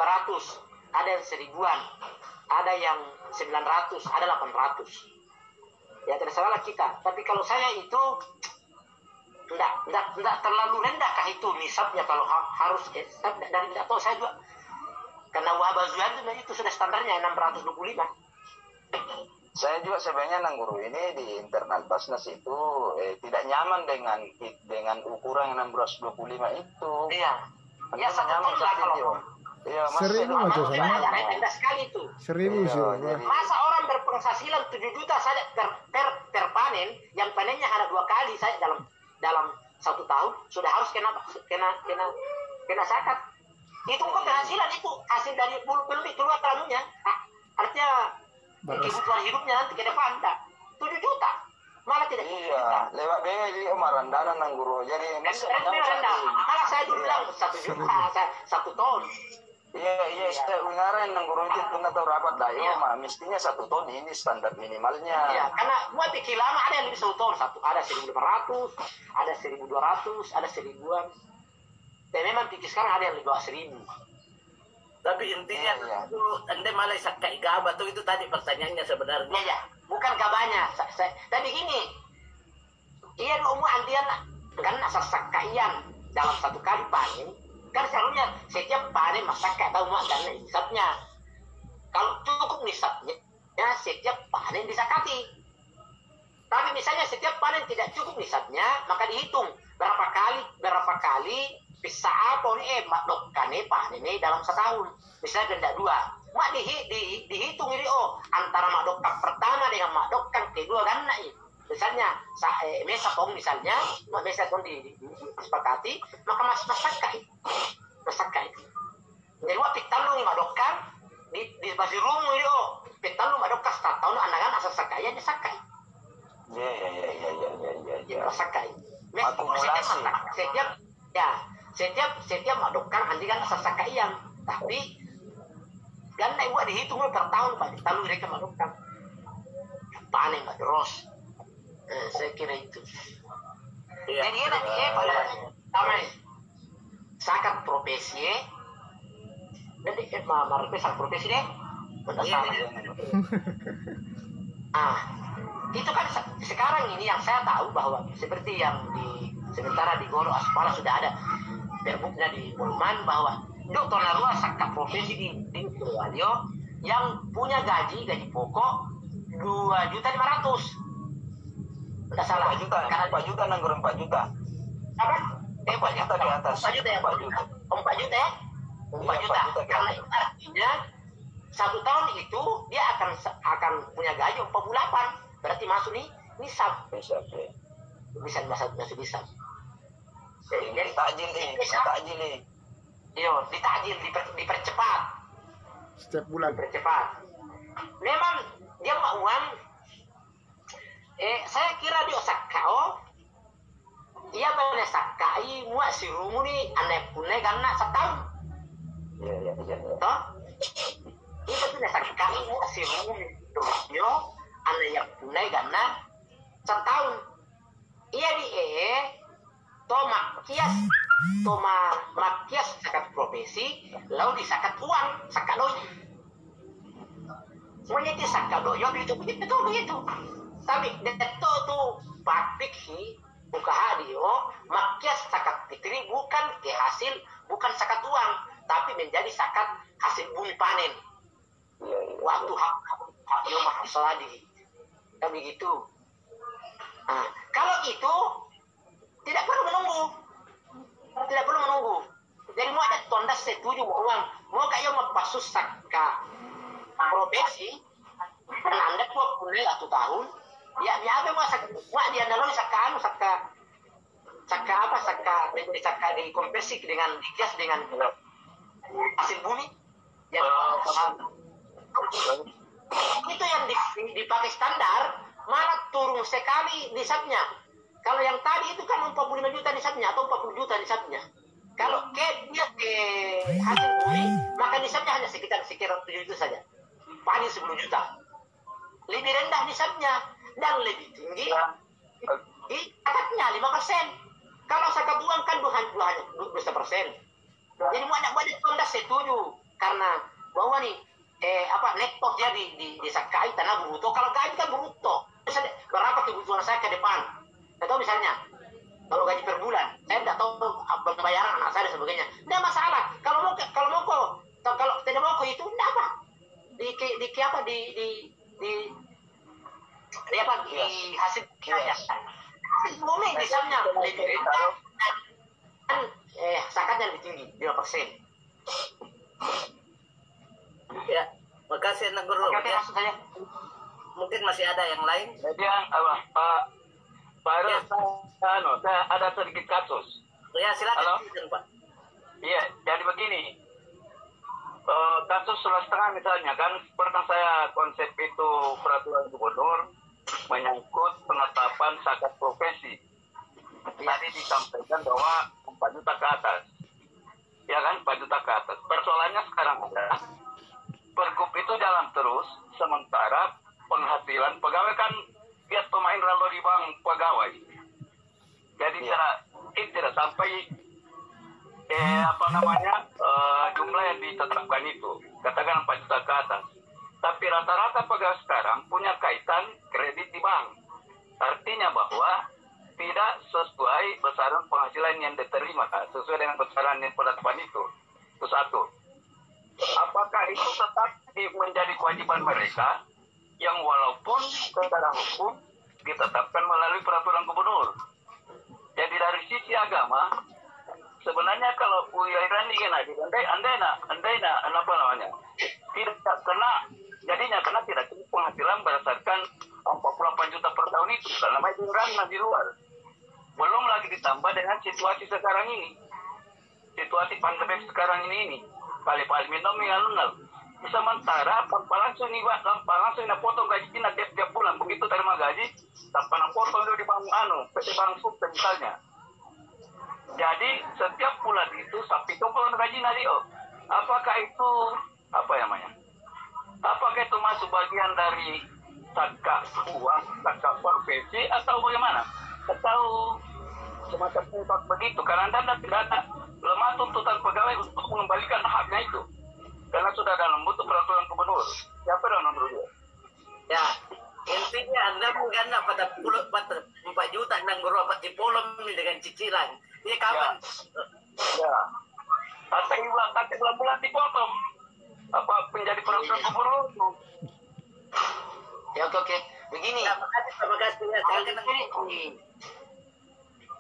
Ada yang 1.000-an. Ada yang 900, ada 800. Ya terserahlah kita. Tapi kalau saya itu enggak terlalu rendah kah itu nisabnya kalau harus dari tidak tahu saya juga karena wabazuan itu sudah standarnya 625. Saya juga sebenarnya Guru ini di internal Basnas itu tidak nyaman dengan ukuran yang 625 itu. Iya. Ya satu ton lah kalau. Iya, 1.000 macam sana. Rendah sekali itu. 1.000 sih. Masa orang berpenghasilan 7 juta saja per panen, yang panennya hanya 2 kali saya dalam 1 tahun sudah harus kena zakat. Itu bukan penghasilan, itu hasil dari bulu beli keluar tamunya. Artinya kebutuhan hidupnya nanti ke depan 7 juta. Malah tidak. Iya, lewat biaya di Omarandana Guru. Jadi rendah. Malah saya dulu bilang 1 juta 1 ton. Iya, saya dengarin Guru itu nggak tahu rapat dah. Iya, mestinya 1 ton ini standar minimalnya. Iya, karena buat pikir lama ada yang lebih 1 ton, ada 1.500, ada 1.200, ada 1.000-an. Dan memang pikir sekarang ada yang lebih 1.000. Tapi intinya itu Anda malah sakai gabah tuh, itu tadi pertanyaannya sebenarnya. Ya, bukan gabahnya. Tapi gini, iya umum andian kan asal sakaian dalam 1 kali panen. Kan seharusnya setiap panen masyarakat tahu mak dan nisabnya. Kalau cukup nisabnya, ya setiap panen disakati. Tapi misalnya setiap panen tidak cukup nisabnya, maka dihitung berapa kali bisa apa mak dokkane panen ini dalam 1 tahun. Misalnya benda 2, mak dihitung ini antara mak dokkan pertama dengan mak dokkan kedua kan naik. Misalnya mesapong misalnya, mesapong disepakati, maka masakai. Jadi waktu pitalung mak dokkan di basi rumu ini pitalung mak dokkan 1 tahun anakan asal sakaya dia sakai. Iya. Sakai. Akumulasi. Setiap mak dokkan nanti kan asal sakaian, tapi kan naik buat dihitung per tahun Pak, pitalung mereka mak dokkan. Panen mak terus. Saya kira itu. Jadi nanti pada tamai sakat profesi nanti marpesan profesi deh untuk sama. Itu kan sekarang ini yang saya tahu bahwa seperti yang sementara di Goro Aspara sudah ada terbuknya di Polman bahwa dokter Narua sakat profesi di Purwalio yang punya gaji pokok 2.500.000. Tidak salah. 4 juta Guru 4 juta. Apa? 4 juta di atas. 4 juta ya? 4 juta. 4 juta. Karena itu artinya 1 tahun itu dia akan punya gaji 48. Berarti masuk nih nisab. Bisa masuk nisab. Jadi takjil nih. Iya, ditakjil, dipercepat. Setiap bulan. Dipercepat. memang dia mau uang. Saya kira dia sakao. Ia banyak sakai muak si rumu ni anak punai karena setahun. Iya. Toh? Ia banyak sakai muak si rumu ni yo anak yang punai karena setahun. Ia di makias sakat profesi, lalu disakat uang, sakat doyo. Semuanya itu sakat doyo begitu. Tapi deto tu praktik hi buka hadio makias sakat fitri bukan ke hasil, bukan sakat uang, tapi menjadi sakat hasil bumi panen. Waktu hak yo mahasadi. Kan begitu. Nah, kalau itu tidak perlu menunggu. Jadi mau ada tanda setuju mau uang, mau kayak mau pasus saka profesi, karena anda mau kuliah 1 tahun, ya apa mau dia naloi saka di konversi dengan dikias dengan hasil bumi, yang itu yang dipakai standar, malah turun sekali nisabnya. Kalau yang tadi itu kan 45 juta nisabnya atau 40 juta nisabnya. Kalau dia ke hasil bumi, maka nisabnya hanya sekitar 7 juta saja. Paling 10 juta. Lebih rendah nisabnya dan lebih tinggi zakatnya 5%. Kalau zakat uang kan hanya 2%. Jadi mau ada tanda setuju karena bahwa nih neto dia di sakai tanah bruto. Kalau gaji kan bruto. Misalnya, berapa kebutuhan saya ke depan? Atau misalnya kalau gaji per bulan, saya tidak tahu pembayaran anak saya dan sebagainya. Tidak masalah. Kalau tidak mau itu tidak apa. Di hasil kaya. Bumi misalnya lebih rendah dan zakatnya lebih tinggi 5%. Ya, makasih Anak Guru. Oke, maksud saya. Mungkin masih ada yang lain. Jadi Pak saya ada sedikit kasus. Ya, silakan. Halo? Pak. Iya, jadi begini. Kasus 1,5 misalnya kan, pernah saya konsep itu peraturan gubernur menyangkut penetapan zakat profesi. Tadi disampaikan bahwa 4 juta ke atas. Ya kan, 4 juta ke atas. Persoalannya sekarang adalah pergub itu jalan terus, sementara penghasilan pegawai kan lihat pemain lalu di bank pegawai. Jadi tidak sampai jumlah yang ditetapkan itu, katakan 4 juta ke atas. Tapi rata-rata pegawai sekarang punya kaitan kredit di bank. Artinya bahwa tidak sesuai besaran penghasilan yang diterima, sesuai dengan besaran yang penetapan itu. Itu satu. Apakah itu tetap menjadi kewajiban mereka yang walaupun secara hukum ditetapkan melalui peraturan gubernur? Jadi dari sisi agama, sebenarnya kalau Irani tidak kena, jadinya karena tidak cukup penghasilan berdasarkan 48 juta per tahun itu, karena itu ranah di luar. Belum lagi ditambah dengan situasi sekarang ini, situasi pandemi sekarang ini, kali-kali minum alunal. Sementara tanpa langsung potong gaji Cina tiap bulan, begitu terima gaji, tanpa potong dia di bank PT Bank Sukses misalnya. Jadi setiap bulan itu sapi topong gaji nadio. Apakah itu apakah itu masuk bagian dari zakat uang, zakat profesi atau bagaimana? Atau semacam tempat begitu? Karena Anda tidak ada lemah tuntutan pegawai untuk mengembalikan haknya itu. Karena sudah dalam bentuk peraturan gubernur. Siapa yang nomor 2? Ya, intinya Anda mengganda pada 4 juta Guru apa tipolom dengan cicilan. Ini kapan? Ya. Kata bulan dipotong. Apa menjadi peraturan gubernur? Ya oke. Begini. Terima kasih ya. Saya ini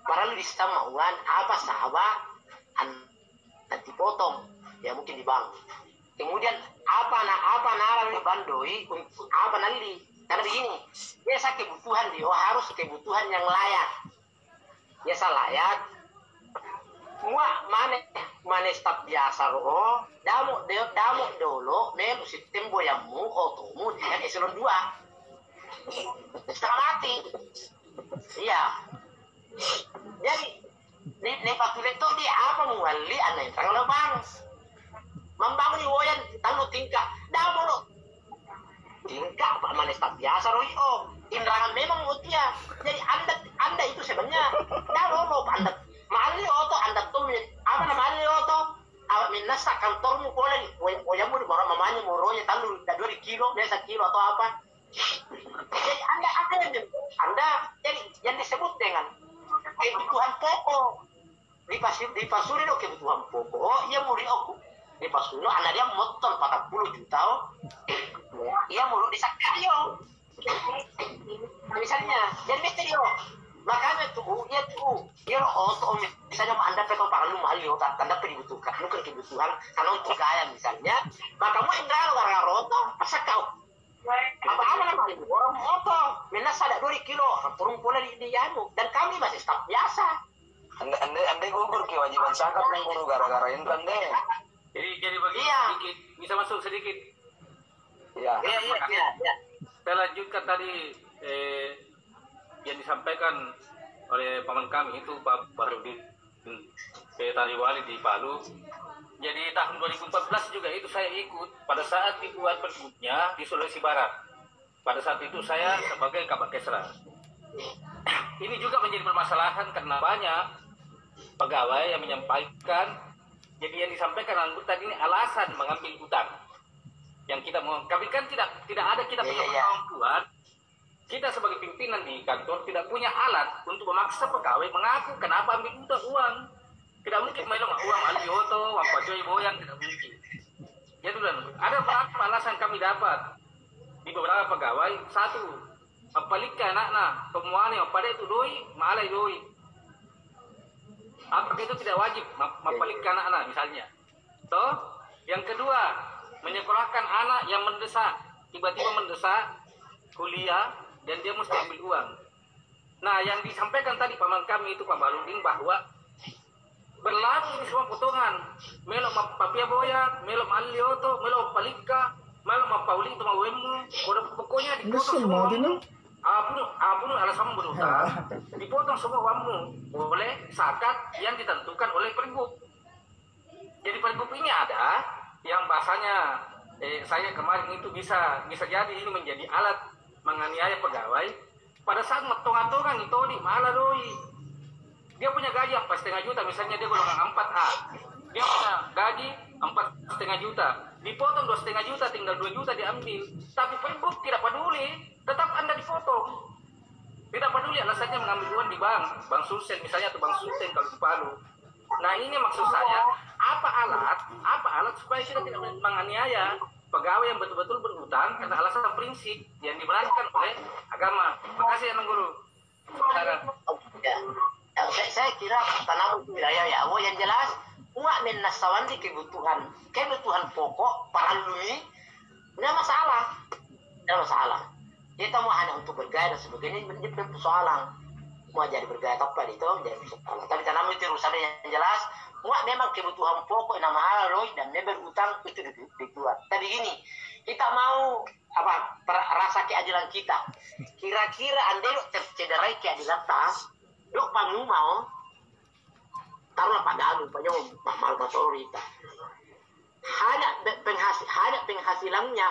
paralu di sama uang apa sahabat nanti potong ya mungkin di bank. Kemudian apa nalar bandoi untuk apa nanti? Karena begini, biasa kebutuhan harus kebutuhan yang layak. Biasa layak. Semua mana staf biasa damu kamu dulu melu sistem boyamu otomu dengan eselon 2 setengah mati. Iya. Jadi nih patulet itu dia apa menguali anak yang terlalu bang membangun iwoyan tangguh tingkah dah mulu tingkah pak manis tak biasa roy indrangan memang utia. Jadi anda itu sebenarnya dah lolo anda mali oto anda tuh apa namanya oto awak minasa kantormu boleh woyamu di orang mamanya moronya tangguh dah 2 kilo desa kilo atau apa. Jadi anda jadi yang disebut dengan kebutuhan pokok di pasuri do kebutuhan pokok ia muri aku di pasuri anak dia motor 40 juta ia mulu disakayo misalnya jadi mesti yo makanya tuh dia oto misalnya anda peto palu mahal tak tanda dibutuhkan bukan kebutuhan karena untuk gaya misalnya maka kamu indra gara-gara roto masa kau apa namanya orang motor minus ada 2 kilo turun pula di anu dan kami masih staf biasa anda gugur kewajiban zakat yang guru gara-gara ini kan deh Jadi bagi sedikit bisa masuk sedikit. Iya. Saya lanjutkan tadi yang disampaikan oleh paman kami itu Pak Barudin Tariwali di Palu. Jadi tahun 2014 juga itu saya ikut pada saat dibuat pergubnya di Sulawesi Barat. Pada saat itu saya sebagai Kabak Kesra. Ini juga menjadi permasalahan karena banyak pegawai yang menyampaikan. Jadi yang disampaikan anggota ini alasan mengambil hutang. Yang kita mau, kami kan tidak ada kita punya kemampuan. Kita sebagai pimpinan di kantor tidak punya alat untuk memaksa pegawai mengaku kenapa ambil uang. Tidak mungkin main uang alioto, apa joy boyang, tidak mungkin. Ya dulu, ada beberapa alasan kami dapat di beberapa pegawai. Satu, apalika anak-anak, temuannya pada itu doi, malai doi. Apakah itu tidak wajib apalika anak-anak misalnya? Toh, yang kedua, menyekolahkan anak yang mendesak, tiba-tiba mendesak kuliah dan dia mesti ambil uang. Nah, yang disampaikan tadi paman kami itu Pak Barudin bahwa berlaku di semua potongan. Melok mapapia boyak, melok malioto, melok palika, melok mapauli itu mawemu. Pokoknya dipotong semua wamu. Apun alasan berutang, dipotong semua wamu oleh zakat yang ditentukan oleh pergub. Jadi pergub ini ada yang bahasanya saya kemarin itu bisa jadi ini menjadi alat menganiaya pegawai. Pada saat metongan-tongan itu di malah doi. Dia punya gaji 4,5 juta, misalnya dia golongan 4A. Dia punya gaji 4,5 juta. Dipotong 2,5 juta, tinggal 2 juta diambil. Tapi pergub tidak peduli, tetap Anda dipotong. Tidak peduli alasannya mengambil uang di bank Sulsel misalnya atau bank Sulsel kalau di Palu. Nah ini maksud saya, apa alat supaya kita tidak menganiaya pegawai yang betul-betul berhutang karena alasan prinsip yang dibenarkan oleh agama. Terima kasih ya Guru. Saya kira tanam wilayah ya, yang jelas uang menasawan di kebutuhan pokok para lui, tidak masalah. Kita mau hanya untuk bergaya dan sebagainya menjadi persoalan. Mau jadi bergaya apa itu jadi persoalan. Tapi tanam itu urusan yang jelas. Uang memang kebutuhan pokok nama halal loh dan member utang itu dibuat. Tapi gini, kita mau rasa keadilan kita. Kira-kira Anda tercederai keadilan tas. Dok pangu mau taruhlah pada banyak mahal kita hanya penghasilannya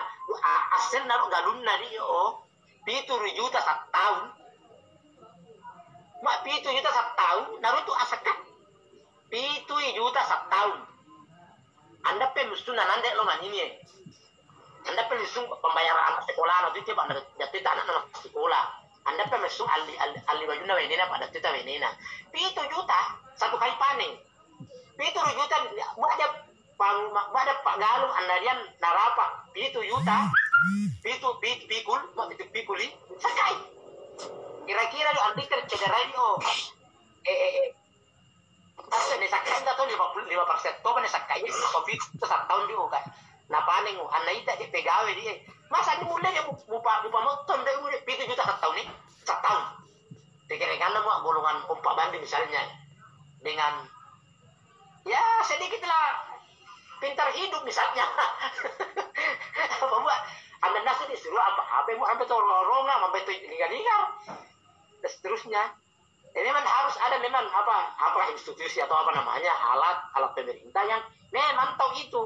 asen naruh galun nari 7 juta 1 tahun 7 juta 1 tahun naruh tu asakan 7 juta 1 tahun Anda pemustunan Anda lo ini Anda pemustung pembayaran anak sekolah nanti tiap Anda jatuh anak sekolah Anda pemasuk ali bajuna wenena pada tita wenena. 7 juta 1 kali panen. 7 juta ada Pak Galung Anda dia narapa 7 juta. Pikuli sakai. Kira-kira lo anti tercederai Tapi ne sakai atau 55% to ne sakai Covid 1 tahun dia kan. Nah panen Anda itu di pegawai dia. Masa ini mulai dia bupa motor dia mulai 7 juta 1 tahun nih 1 tahun. Dikira-kira mau golongan umpak banding misalnya dengan ya sedikit lah pintar hidup misalnya. Apa buat? Anda nasi disuruh apa mau sampai tuh ronga, sampai tuh ligar-ligar, dan seterusnya. Ini memang harus ada memang apa institusi atau apa namanya alat pemerintah yang memang tahu itu.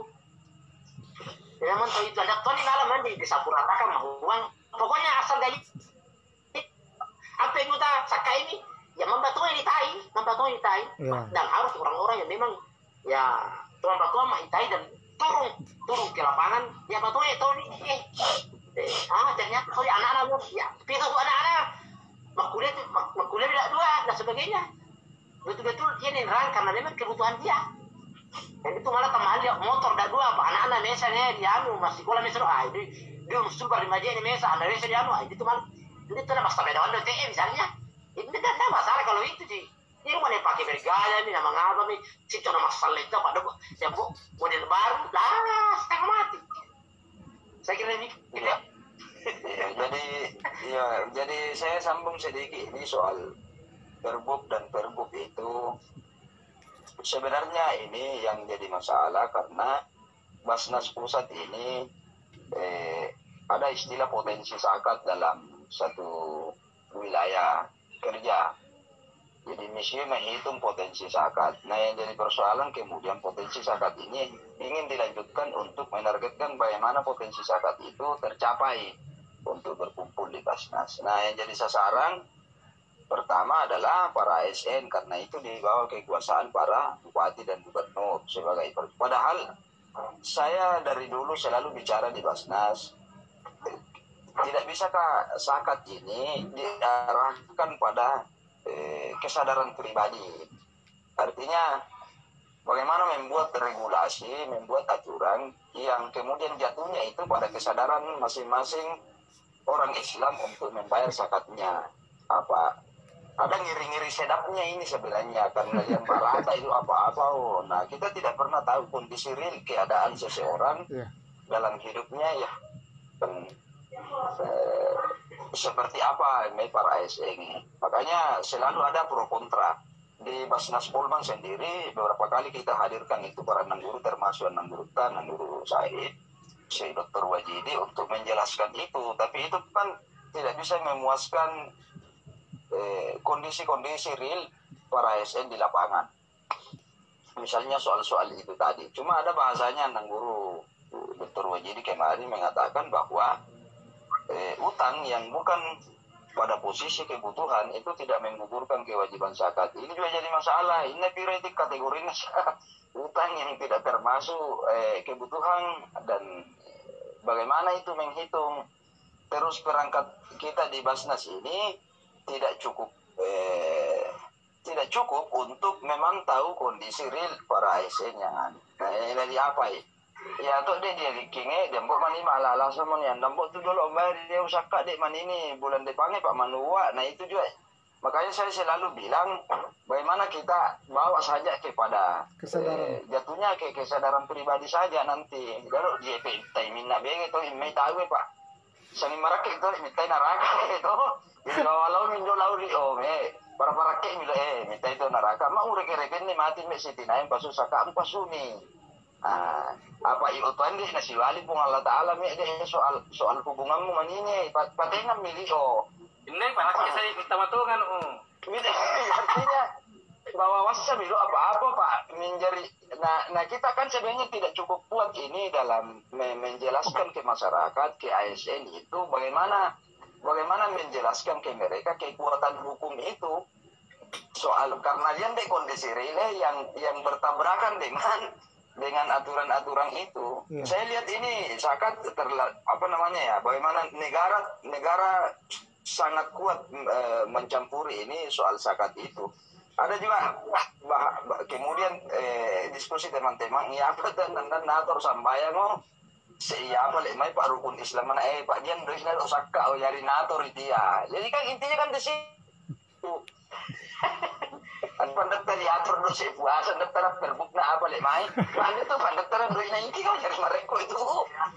Memang tahu itu. Ada tuh di dalam nanti disapuratakan mau uang. Pokoknya asal gaji. Apa yang kita saka ini? Ya membantu ini tai. Ya. Dan harus orang-orang yang memang ya tuan batu mah itai dan turun ke lapangan. Ya batu itu nih. Ternyata kalau anak-anak ya pintu anak-anak. Makuliah tidak dua dan sebagainya. Betul-betul ini nerang karena memang kebutuhan dia. Dan itu malah tambahan dia motor dah dua apa anak-anak misalnya dia masih sekolah misalnya dia super di Majene mesa ada mesa dia itu malah itu tuh mas sepeda Honda TE misalnya. Ini tidak ada masalah kalau itu sih. Ini rumah dia pakai bergaya nih nama ngapa nih si cuma masalah itu pada ya bu model baru lah setengah mati. Saya kira ini Iya. Jadi saya sambung sedikit ini soal perbuk dan perbuk itu sebenarnya ini yang jadi masalah karena Basnas Pusat ini ada istilah potensi zakat dalam satu wilayah kerja. Jadi mesti menghitung potensi zakat. Nah yang jadi persoalan kemudian potensi zakat ini ingin dilanjutkan untuk menargetkan bagaimana potensi zakat itu tercapai untuk berkumpul di Basnas. Nah yang jadi sasaran pertama adalah para ASN karena itu di bawah kekuasaan para bupati dan gubernur sebagai padahal saya dari dulu selalu bicara di Basnas tidak bisakah zakat ini diarahkan pada kesadaran pribadi. Artinya bagaimana membuat regulasi, membuat aturan yang kemudian jatuhnya itu pada kesadaran masing-masing orang Islam untuk membayar zakatnya. Ada ngiri-ngiri sedapnya ini sebenarnya karena yang rata itu apa-apa. Nah kita tidak pernah tahu kondisi real keadaan seseorang dalam hidupnya ya seperti apa para ASN. Makanya selalu ada pro kontra. Di Basnas Polman sendiri beberapa kali kita hadirkan itu para enam guru termasuk enam guru Said, si Dr. Wajidi untuk menjelaskan itu. Tapi itu kan tidak bisa memuaskan kondisi-kondisi real para ASN di lapangan. Misalnya soal-soal itu tadi. Cuma ada bahasanya enam guru Dr. Wajidi kemarin mengatakan bahwa utang yang bukan pada posisi kebutuhan itu tidak menggugurkan kewajiban zakat. Ini juga jadi masalah. Ini piretik kategorinya utang yang tidak termasuk kebutuhan dan bagaimana itu menghitung. Terus perangkat kita di Basnas ini tidak cukup untuk memang tahu kondisi real para ASN-nya. Nah, ini dari apa ya? Ya tuh dia kinge dia mbok mani malah semua yang mbok tu dulu bayar dia usaka dek mani ini bulan depannya Pak Manua. Nah itu juga makanya saya selalu bilang bagaimana kita bawa saja kepada jatuhnya ke kesadaran pribadi saja nanti. Kalau dia tai minna bege itu imai tahu Pak. Sani marake itu minta neraka itu. Kalau mindo lauri para ke milo minta itu neraka. Mau reke-reke ni mati me sitinain pasu saka pasuni. Apa iutuan di nasiwali pun Allah Ta'ala soal hubunganmu manini patengan milih ini para saya minta matungan artinya bahwa wasa milu apa-apa Pak menjadi nah kita kan sebenarnya tidak cukup kuat ini dalam menjelaskan ke masyarakat ke ASN itu bagaimana menjelaskan ke mereka kekuatan hukum itu soal karena dia di kondisi relay yang bertabrakan dengan aturan-aturan itu. Saya lihat ini zakat bagaimana negara sangat kuat mencampuri ini soal zakat itu. Ada juga kemudian diskusi teman-teman ya apa dan nator sambayang siapa mai Pak rukun Islam mana Pak Dian doisna osaka yari nator itu ya. Jadi kan intinya kan di situ. Pendaftar diatur dulu sih puasa, pendaftar berbukna apa mai? Nah itu pendaftaran duitnya ini kan dari mereka itu.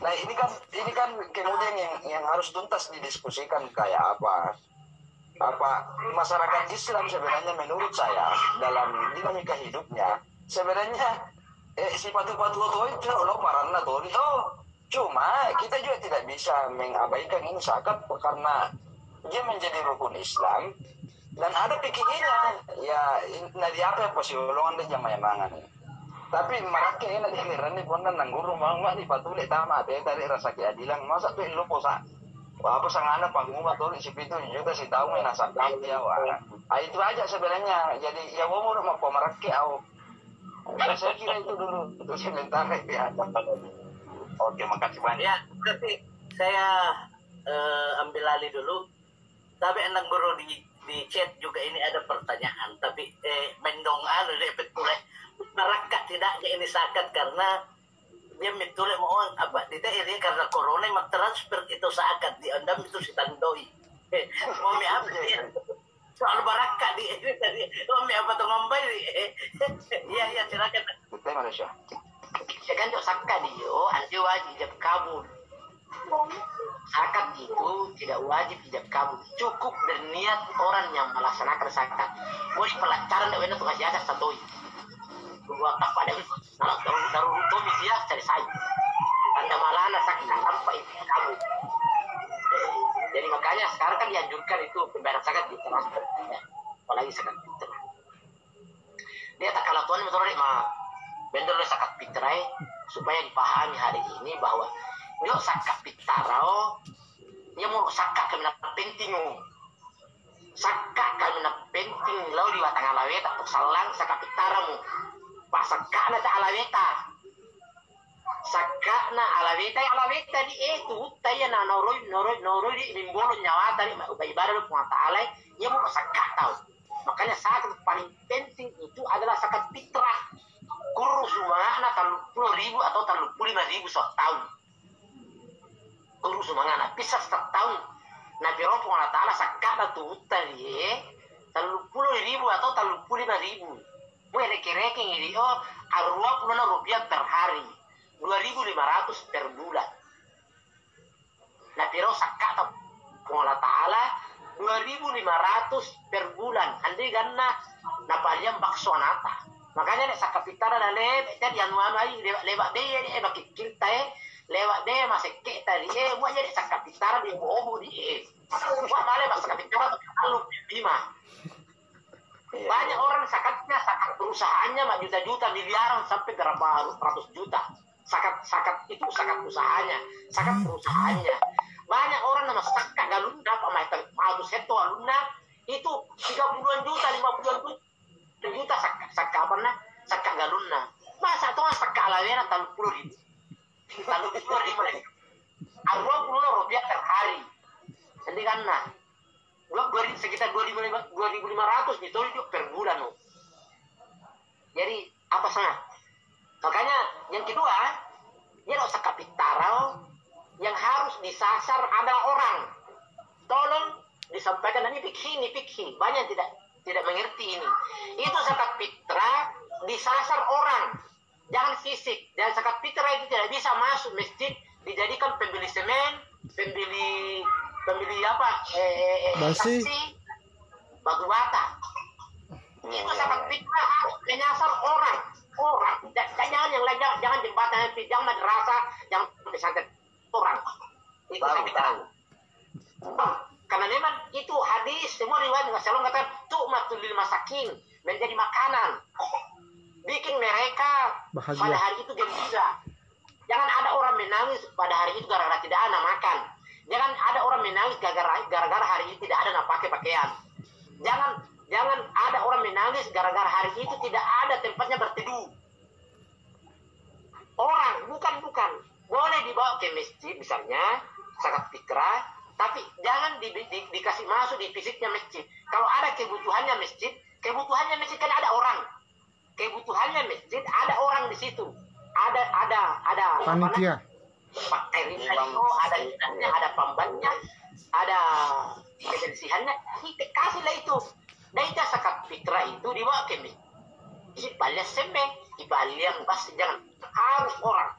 Nah ini kan kemudian yang harus tuntas didiskusikan kayak apa masyarakat Islam sebenarnya menurut saya dalam dinamika hidupnya sebenarnya si patu-patu itu lo parana tuh itu cuma kita juga tidak bisa mengabaikan ini zakat karena dia menjadi rukun Islam dan ada pikirnya ya nadi apa ya posiolongan dan jamayangan tapi mereka ini di nih pun nang guru mau di patule tama teh dari rasa keadilan masa tuh lo posa wah apa sangana panggung atau si itu juga si tahu main asap dia wah itu aja sebenarnya jadi ya mau mereka au saya kira itu dulu untuk sementara ya. Oke, makasih banyak. Ya, berarti saya ambil alih dulu. Tapi enak guru di chat juga ini ada pertanyaan. Tapi mendong deh betul. Mereka tidak ini zakat karena dia betul mau apa? Tidak ini karena corona mak transfer itu zakat di anda itu si tandoi. Mau apa dia? Soal barakat di tadi apa tuh ngombai iya silakan kita Malaysia ya kan tuh zakat dia anti wajib kabul zakat itu tidak wajib ijab kabul cukup berniat orang yang melaksanakan zakat boleh pelajaran tidak benar tuh kasih aja satu dua tak pada taruh tumis ya cari saya tanda malana zakat tanpa ijab kabul. Jadi makanya sekarang kan dianjurkan itu pembayaran zakat di transfer ya. Apalagi zakat fitrah. Dia tak kalah tuan betul mah bener zakat fitrah supaya dipahami hari ini bahwa yo zakat fitrah dia mau zakat kena penting zakat kena penting lalu di watang alaweta untuk salang zakat fitrah mu pas zakat na ta alaweta sakana alaweta di itu taya na noroi di nimbolo nyawa tadi ibadah lu taala dia mau zakat tahu makanya zakat paling penting itu adalah zakat fitrah kurus mana 30.000 atau 35.000 setahun kurus mana bisa setahun Nabi Rasulullah taala zakat tu tadi 30.000 atau 35.000 mau reke-reke ini Rp20 per hari 2.500 per bulan. Nah, pero zakat Allah Ta'ala 2.500 per bulan. Andai karena napalyan bakso nata. Makanya nek zakat fitrah na lewat di anu ay lewat dia bakit kita lewat dia masih kita dia buat jadi zakat fitrah di bobo dia. Buat malah zakat fitrah lalu 5. Banyak orang zakatnya zakat perusahaannya mak juta-juta miliaran sampai berapa ratus juta. Zakat itu zakat usahanya, zakat perusahaannya. Banyak orang nama zakat galunda, pemaitan mau seto alumna itu 30 juta, 50 juta zakat apa nah? Zakat galunda. Masa tuh zakat alawena 30.000. 30.000. Rp20 per hari. Jadi kan nah, sekitar 2.500 itu per bulan. Jadi apa sana? Makanya yang kedua, dia zakat fitrah yang harus disasar adalah orang. Tolong disampaikan ini fikih. Banyak tidak mengerti ini. Itu zakat fitrah disasar orang, jangan fisik. Dan zakat fitrah itu tidak bisa masuk masjid dijadikan pembeli semen, pembeli apa? Basi, batu bata. Itu zakat fitrah harus menyasar orang. Jangan yang lain, jangan jembatan, jangan madrasah, jangan pesantren orang. Itu zakat fitrah. Karena memang itu hadis semua riwayat Rasulullah kata tu'matul lil masakin, menjadi makanan. Bikin mereka bahagia pada hari itu gembira. Jangan ada orang menangis pada hari itu gara-gara tidak ada makan. Jangan ada orang menangis gara-gara hari itu tidak ada pakai pakaian. Jangan ada orang menangis gara-gara hari itu tidak ada tempatnya berteduh. Orang bukan boleh dibawa ke masjid misalnya zakat fitrah, tapi jangan dikasih masuk di fisiknya masjid. Kalau ada kebutuhannya masjid kan ada orang. Kebutuhannya masjid ada orang di situ. Ada panitia, ada pembannya, ada kebersihannya. Kasihlah itu. Dan itu zakat fitrah itu dibawa ke masjid. Ibalia semen, ibalia bas, jangan harus orang.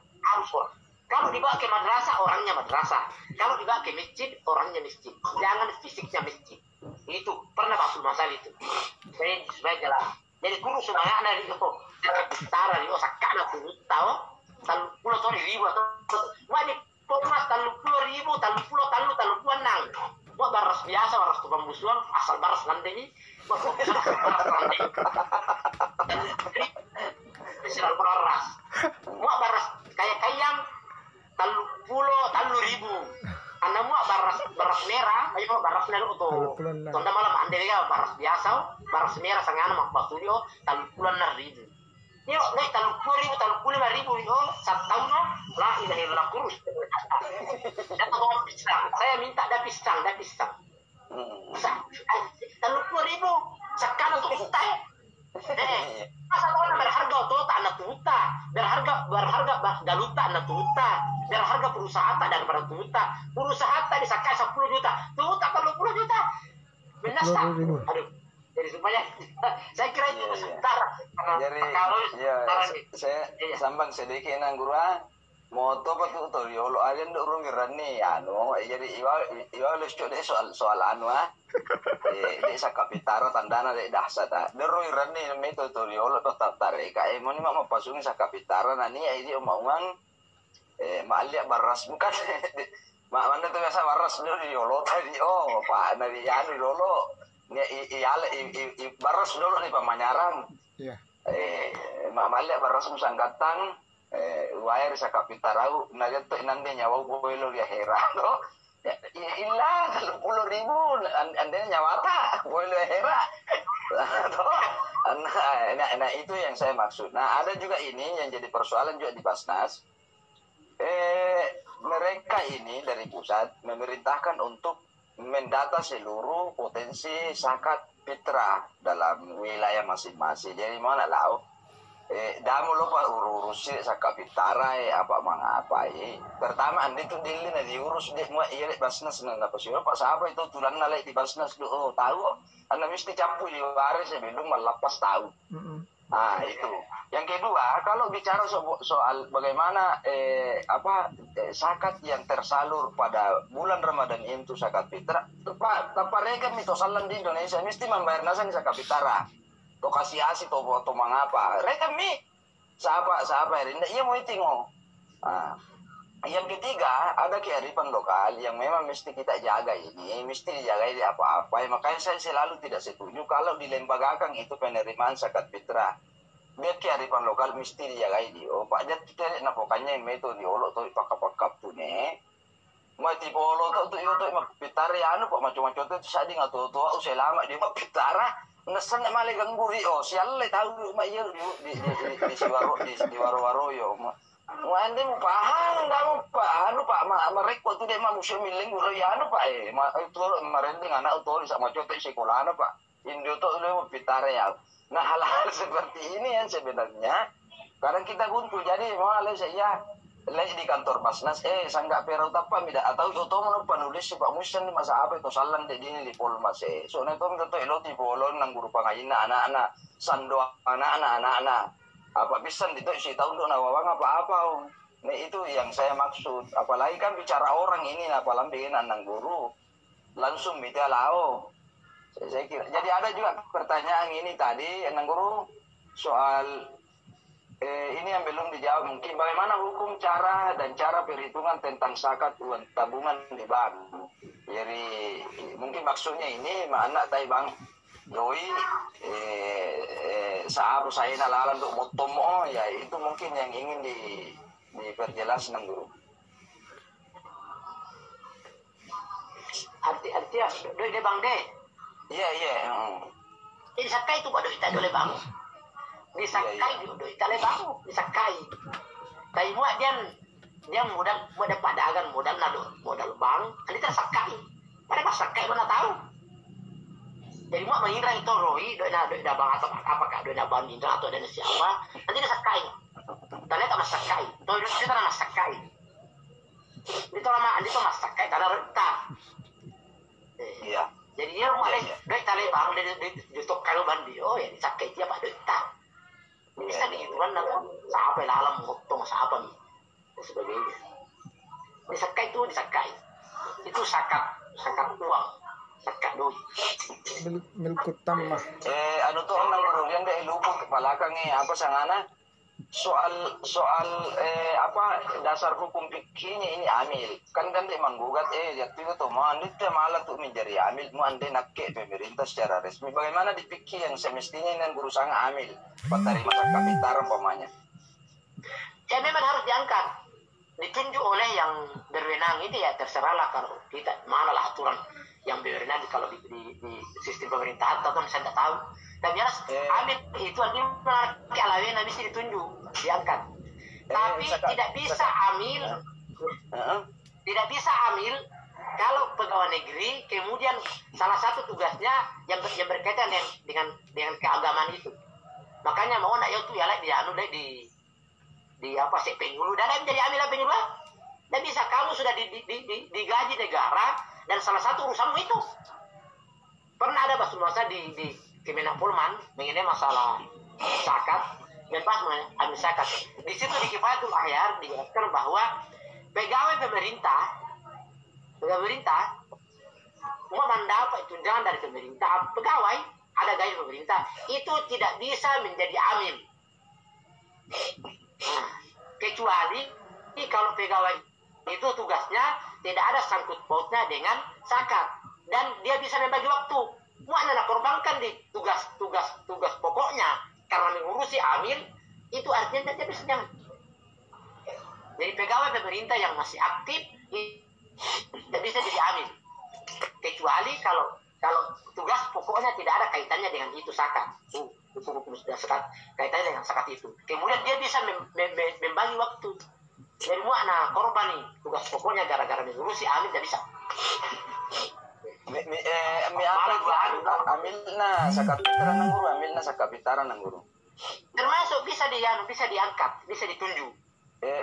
Kalau dibawa ke madrasah, orangnya madrasah. Kalau dibawa ke masjid, orangnya masjid. Jangan fisiknya masjid. Itu pernah bahas masalah itu. Jadi supaya jelas. Jadi guru semuanya ada di Tara yo sakana tu tahu 30 ribu atau wani Thomas 30 ribu 30 nang buat baras biasa baras tukang busuan asal baras nanti ini buat baras nanti selalu baras buat baras kayak kayam 30 ribu anda mau baras merah ayo baras merah atau tonda malam anda ya baras biasa baras merah sangana mak baturio 30 ribu yo naik 30 ribu 35 ribu yo 1 tahun no lah ilahi la kurus saya minta ada pisang bisa 30 ribu sekarang untuk kita masa orang berharga tuh tak anak tuta berharga galuta anak tuta berharga perusahaan tak daripada tuta perusahaan tak disakai 10 juta tuta 40 juta benar tak aduh jadi supaya saya kira itu sebentar jadi saya sambang sedikit nang gurua moto pa tu yo lo alien do rung rani anu jadi iwa lo soal anu de sa kapitara tandana de dahsa ta de rung rani me to yo lo to tatare ka mo ni ma pasung sa kapitara nani ai di omangan maalia baras bukan mana tu biasa baras do yo lo tadi pa na di anu lo i baras dulu nih pamanyaran iya maalia baras musanggatang wire sa kapitarau na gato inande nyawa buelo dia herano illa 30 ribu ande nyawata buelo hera nah itu yang saya maksud. Nah ada juga ini yang jadi persoalan juga di Basnas, mereka ini dari pusat memerintahkan untuk mendata seluruh potensi zakat fitrah dalam wilayah masing-masing. Jadi mana lau damu lupa urus zakat fitrah apa mengapa pertama andi tu dilin diurus dia mau iya Basnas nang apa sih pak siapa itu tulan nalai di Basnas tahu anda mesti campur di waris sebelum melepas tahu. Itu. Yang kedua, kalau bicara soal bagaimana zakat yang tersalur pada bulan Ramadan itu zakat fitrah, mereka mitosalan di Indonesia mesti membayar nasan zakat fitrah. To kasih asi to mengapa? Mereka siapa hari ini ia mau tinggal. Yang ketiga, ada kearifan lokal yang memang mesti kita jaga ini, mesti dijaga di apa-apa. Makanya saya selalu tidak setuju kalau dilembagakan itu penerimaan zakat fitrah. Biar kearifan lokal mesti dijaga di. Pak Jat kita lihat napokannya yang metode diolok tuh pakap tuh nih. Mati polo tuh itu fitrah ya pak macam-macam tuh sadi nggak tuh usai lama dia mak fitrah. Ngesan malah ganggu sial le tahu mak iya di waro yo. Ande mo pahang damo pa pak mereka tu dia museum miling ulo ya pak itu merending anak itu sama cote sekolah pak Indo tu lo pitare ya. Nah hal-hal seperti ini yang sebenarnya kadang kita buntu jadi malah saya lagi di kantor Basnas sanggak perau tapa mida atau itu mau penulis si Pak Musen di masa apa itu salan di di Polmas soalnya itu minta elo di bolon nang guru pangayina anak-anak sando anak-anak apa bisa itu si tahu untuk nawawang apa-apa nah itu yang saya maksud apalagi kan bicara orang ini apalagi dengan anak guru langsung bicara lao saya kira jadi ada juga pertanyaan ini tadi anak guru soal ini yang belum dijawab mungkin bagaimana hukum cara perhitungan tentang zakat uang tabungan di bank jadi mungkin maksudnya ini mana tay bang Doi sahabat saya nalalan untuk motomo ya itu mungkin yang ingin diperjelas nang guru. Artinya doi de bang de. Iya. Ini sakai itu pada kita doi bang. Disakai doi kita bang disakai. Tapi buat dia modal padagan modal bang, ini tersakai. Mereka sakai mana tahu? Jadi mau mengira itu Roy, doi bang atau apakah doi bang Indra atau ada siapa? Nanti dia sakai. Tanya tak masakai. Doi kita nak masakai. Itu lama andi tu masakai karena renta. Iya. Jadi dia mau doi tali bang di tok kalau bandi ya disakai dia pak doi tak. Bisa gitu kan sampai lalam motong siapa nih sebagainya. Disakai itu disakai. Itu zakat uang. Sakat doi. Milkut tamah. Anu tuh nang guru yang deh lupa kepala apa sangana soal apa dasar hukum fikihnya ini amil kan dia menggugat dia itu tuh mau anda malah tuh menjadi amil mau anda nakke pemerintah secara resmi bagaimana di fikih yang semestinya yang guru sangat amil petari masa kapitaran umpamanya ya memang harus diangkat ditunjuk oleh yang berwenang ini ya terserahlah kalau kita mana lah aturan yang berwenang kalau di sistem pemerintahan atau saya tidak tahu. Dan jelas amil itu artinya alawena bisa ditunjuk, diangkat. Tapi tidak bisa amil, tidak bisa amil kalau pegawai negeri kemudian salah satu tugasnya yang berkaitan dengan keagamaan itu. Makanya mau nak itu ya lah dia anu di apa sih penyuluh dan menjadi amil penyuluh. Dan bisa kamu sudah digaji negara dan salah satu urusanmu itu. Pernah ada masa di Kemenak Polman mengenai masalah zakat, membahas mengenai amil zakat. Di situ di Kifayatul Ahyar dijelaskan bahwa pegawai pemerintah mau mendapat tunjangan dari pemerintah, pegawai ada gaji pemerintah itu tidak bisa menjadi amil. Nah, kecuali kalau pegawai itu tugasnya tidak ada sangkut pautnya dengan zakat dan dia bisa membagi waktu. Mana nak korbankan di tugas pokoknya karena mengurusi amil itu artinya dia bisa jangan. Jadi pegawai pemerintah yang masih aktif tidak bisa jadi amil kecuali kalau tugas pokoknya tidak ada kaitannya dengan itu zakat. Hukum sudah zakat kaitannya dengan zakat itu. Kemudian dia bisa membagi waktu. Jadi mana korban nih tugas pokoknya gara-gara mengurusi amil tidak bisa. Amilna sakapitaran nang guru amilna sakapitaran nang guru termasuk bisa diangkat bisa ditunjuk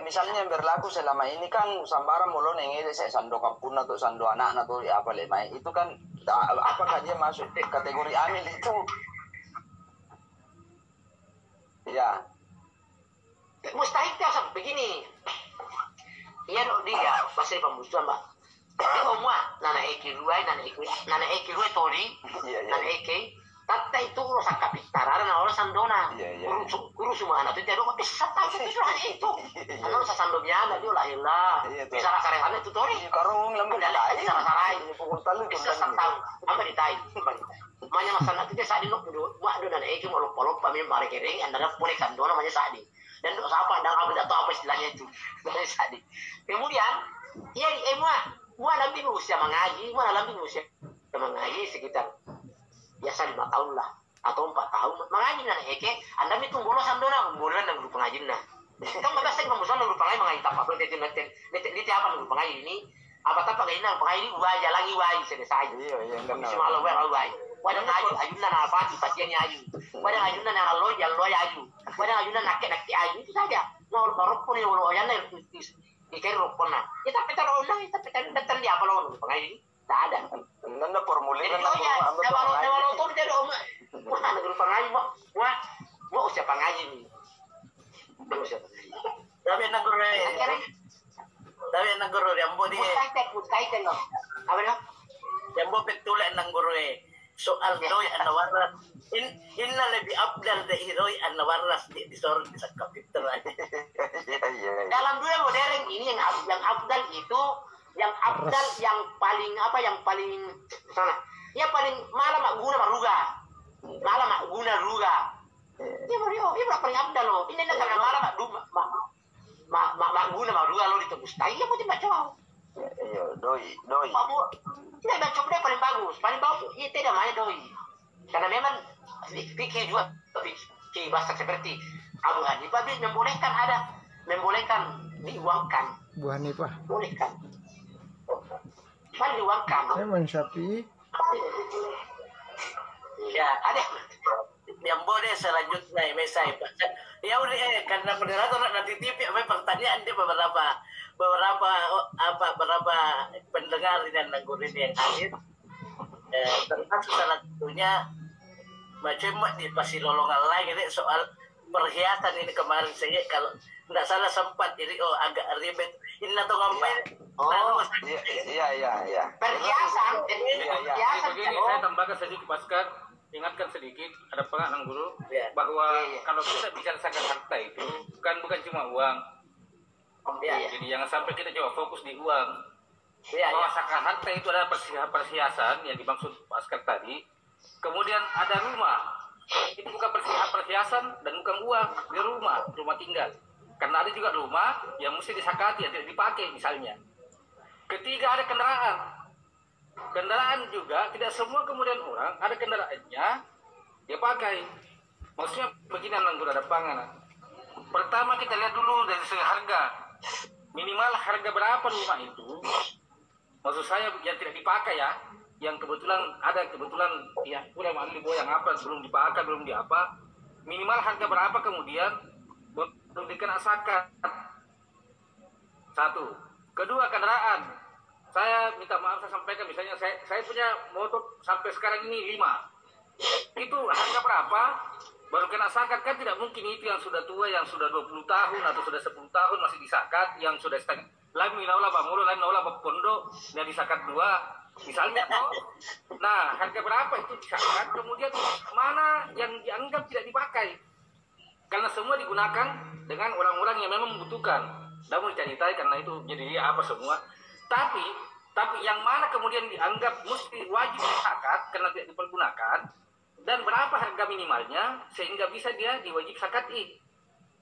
misalnya yang berlaku selama ini kan sambaran mulu nengede saya sando kampung atau sando anak atau apa lemai itu kan apakah dia masuk kategori amil itu ya mustahil ya begini dia pasti pembusuan mbak. Jadi semua nana eki luai tori, nana eki, tata itu urusan kapitaran, urusan dona, guru semua anak itu jadi kok bisa tahu itu hanya itu, anak urusan sandomnya ada dia lah, bisa rasa itu tori, karung lembut lain, bisa rasa lain, bisa tahu, apa ditai, makanya masalah itu dia saat ini buat dona nana eki mau lopolop pamil barang kering, anda boleh kan dona namanya saat ini, dan siapa dan apa istilahnya itu, namanya saat ini, kemudian iya Mua lambi usia mengaji sekitar biasa 5 tahun lah atau 4 tahun mengaji nana eke anda itu bolosan dona bulan nang guru pengaji nah kan maka saya pembosan nang guru pengaji mengaji tak apa nanti apa nang guru pengaji ini apa tak pakai nang pengaji wajah jalangi wajah selesai iya bisa malu wajah wajah ngaji ayunan apa pasiennya aju wajah ayunan nang loy aju wajah ayunan nakek aju itu saja mau pun yang lo ayana ikai rupona kita petar dia apa lo pengaji tak ada nanda formulir nanda kalau tuh dia dong wah negeri pengaji wah usia pengaji nih tapi negoro yang mau di putkaitan loh apa dia yang mau betul nang guru soal doi anawaras inna lebih abdal dari doi anawaras di sorot bisa kapiter dalam dunia modern ini yang abdal itu yang paling sana ya paling malah mak guna ruga dia paling abdal loh ini karena malah mak guna mak ruga lo ditebus tai ya mau coba iya doi tidak baca dia paling bagus itu namanya doi karena memang fikih juga fikih bahasa seperti Abu Hanifah membolehkan diuangkan Bu Hanifah. bolehkan paling diuangkan Imam Syafi'i. ya ada yang boleh selanjutnya mesai ya udah karena moderator nanti TV pertanyaan dia beberapa pendengar dan nanggurin yang hadir termasuk salah satunya macam di pasti lolongan lain soal perhiasan ini kemarin saya kalau tidak salah sempat jadi agak ribet ini atau ngapain Oh, Iya. perhiasan. Iya. Perhiasan. Jadi begini, saya tambahkan sedikit Paskar, ingatkan sedikit, ada penganang guru, bahwa kalau kita bicara zakat harta itu bukan cuma uang. Jadi jangan sampai kita coba fokus di uang. Bahwa zakat harta itu adalah perhiasan yang dimaksud Paskar tadi. Kemudian ada rumah, itu bukan perhiasan dan bukan uang, di rumah tinggal. Karena ada juga rumah yang mesti disakati, yang tidak dipakai misalnya. Ketiga ada kendaraan juga, tidak semua kemudian orang ada kendaraannya dia pakai. Maksudnya begini, Anggura ada pangan. Pertama kita lihat dulu dari segi harga, minimal harga berapa rumah itu. Maksud saya yang tidak dipakai ya, yang kebetulan ya udah mandi yang apa belum dipakai, belum diapa, minimal harga berapa, kemudian belum dikena zakat. Satu. Kedua, kendaraan. Saya minta maaf, saya sampaikan misalnya saya punya motor sampai sekarang ini 5. Itu harga berapa? Baru kena zakat. Kan tidak mungkin itu yang sudah tua, yang sudah 20 tahun atau sudah 10 tahun masih disakat, yang sudah setengah. Lain minaulah bamulu, lain minaulah pondok, dan disakat 2. Misalnya toh. Nah, harga berapa itu disakat? Kemudian mana yang dianggap tidak dipakai? Karena semua digunakan dengan orang-orang yang memang membutuhkan. Namun dicari-cari karena itu jadi apa semua. Tapi yang mana kemudian dianggap mesti wajib zakat karena tidak dipergunakan, dan berapa harga minimalnya sehingga bisa dia diwajib zakati.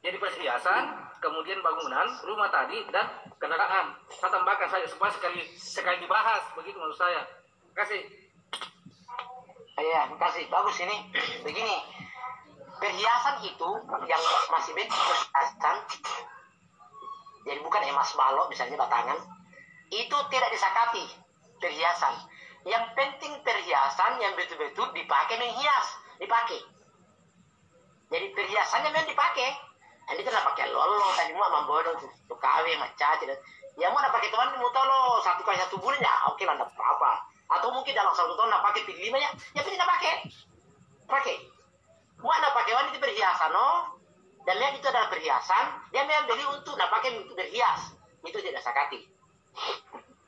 Jadi perhiasan, kemudian bangunan, rumah tadi, dan kendaraan. Saya tambahkan saja supaya sekali dibahas, begitu menurut saya. Terima kasih. Iya, terima kasih. Bagus ini. Begini, perhiasan itu yang masih perhiasan, jadi bukan emas balok misalnya batangan, itu tidak disakati perhiasan. Yang penting perhiasan yang betul-betul dipakai menghias, dipakai. Jadi perhiasannya memang dipakai. Ini tidak pakai lolo, tadi mau membodoh tuh kawin macam tidak. Ya mau nak pakai tuan mau tolo 1 kali 1 bulan ya, oke lah tidak apa. Atau mungkin dalam 1 tahun nak pakai 5 ya, ya penting nak pakai. Mau nak pakai wan itu perhiasan, no? Dan lihat itu adalah perhiasan, dia memang beli untuk nak pakai untuk berhias, itu tidak sakati.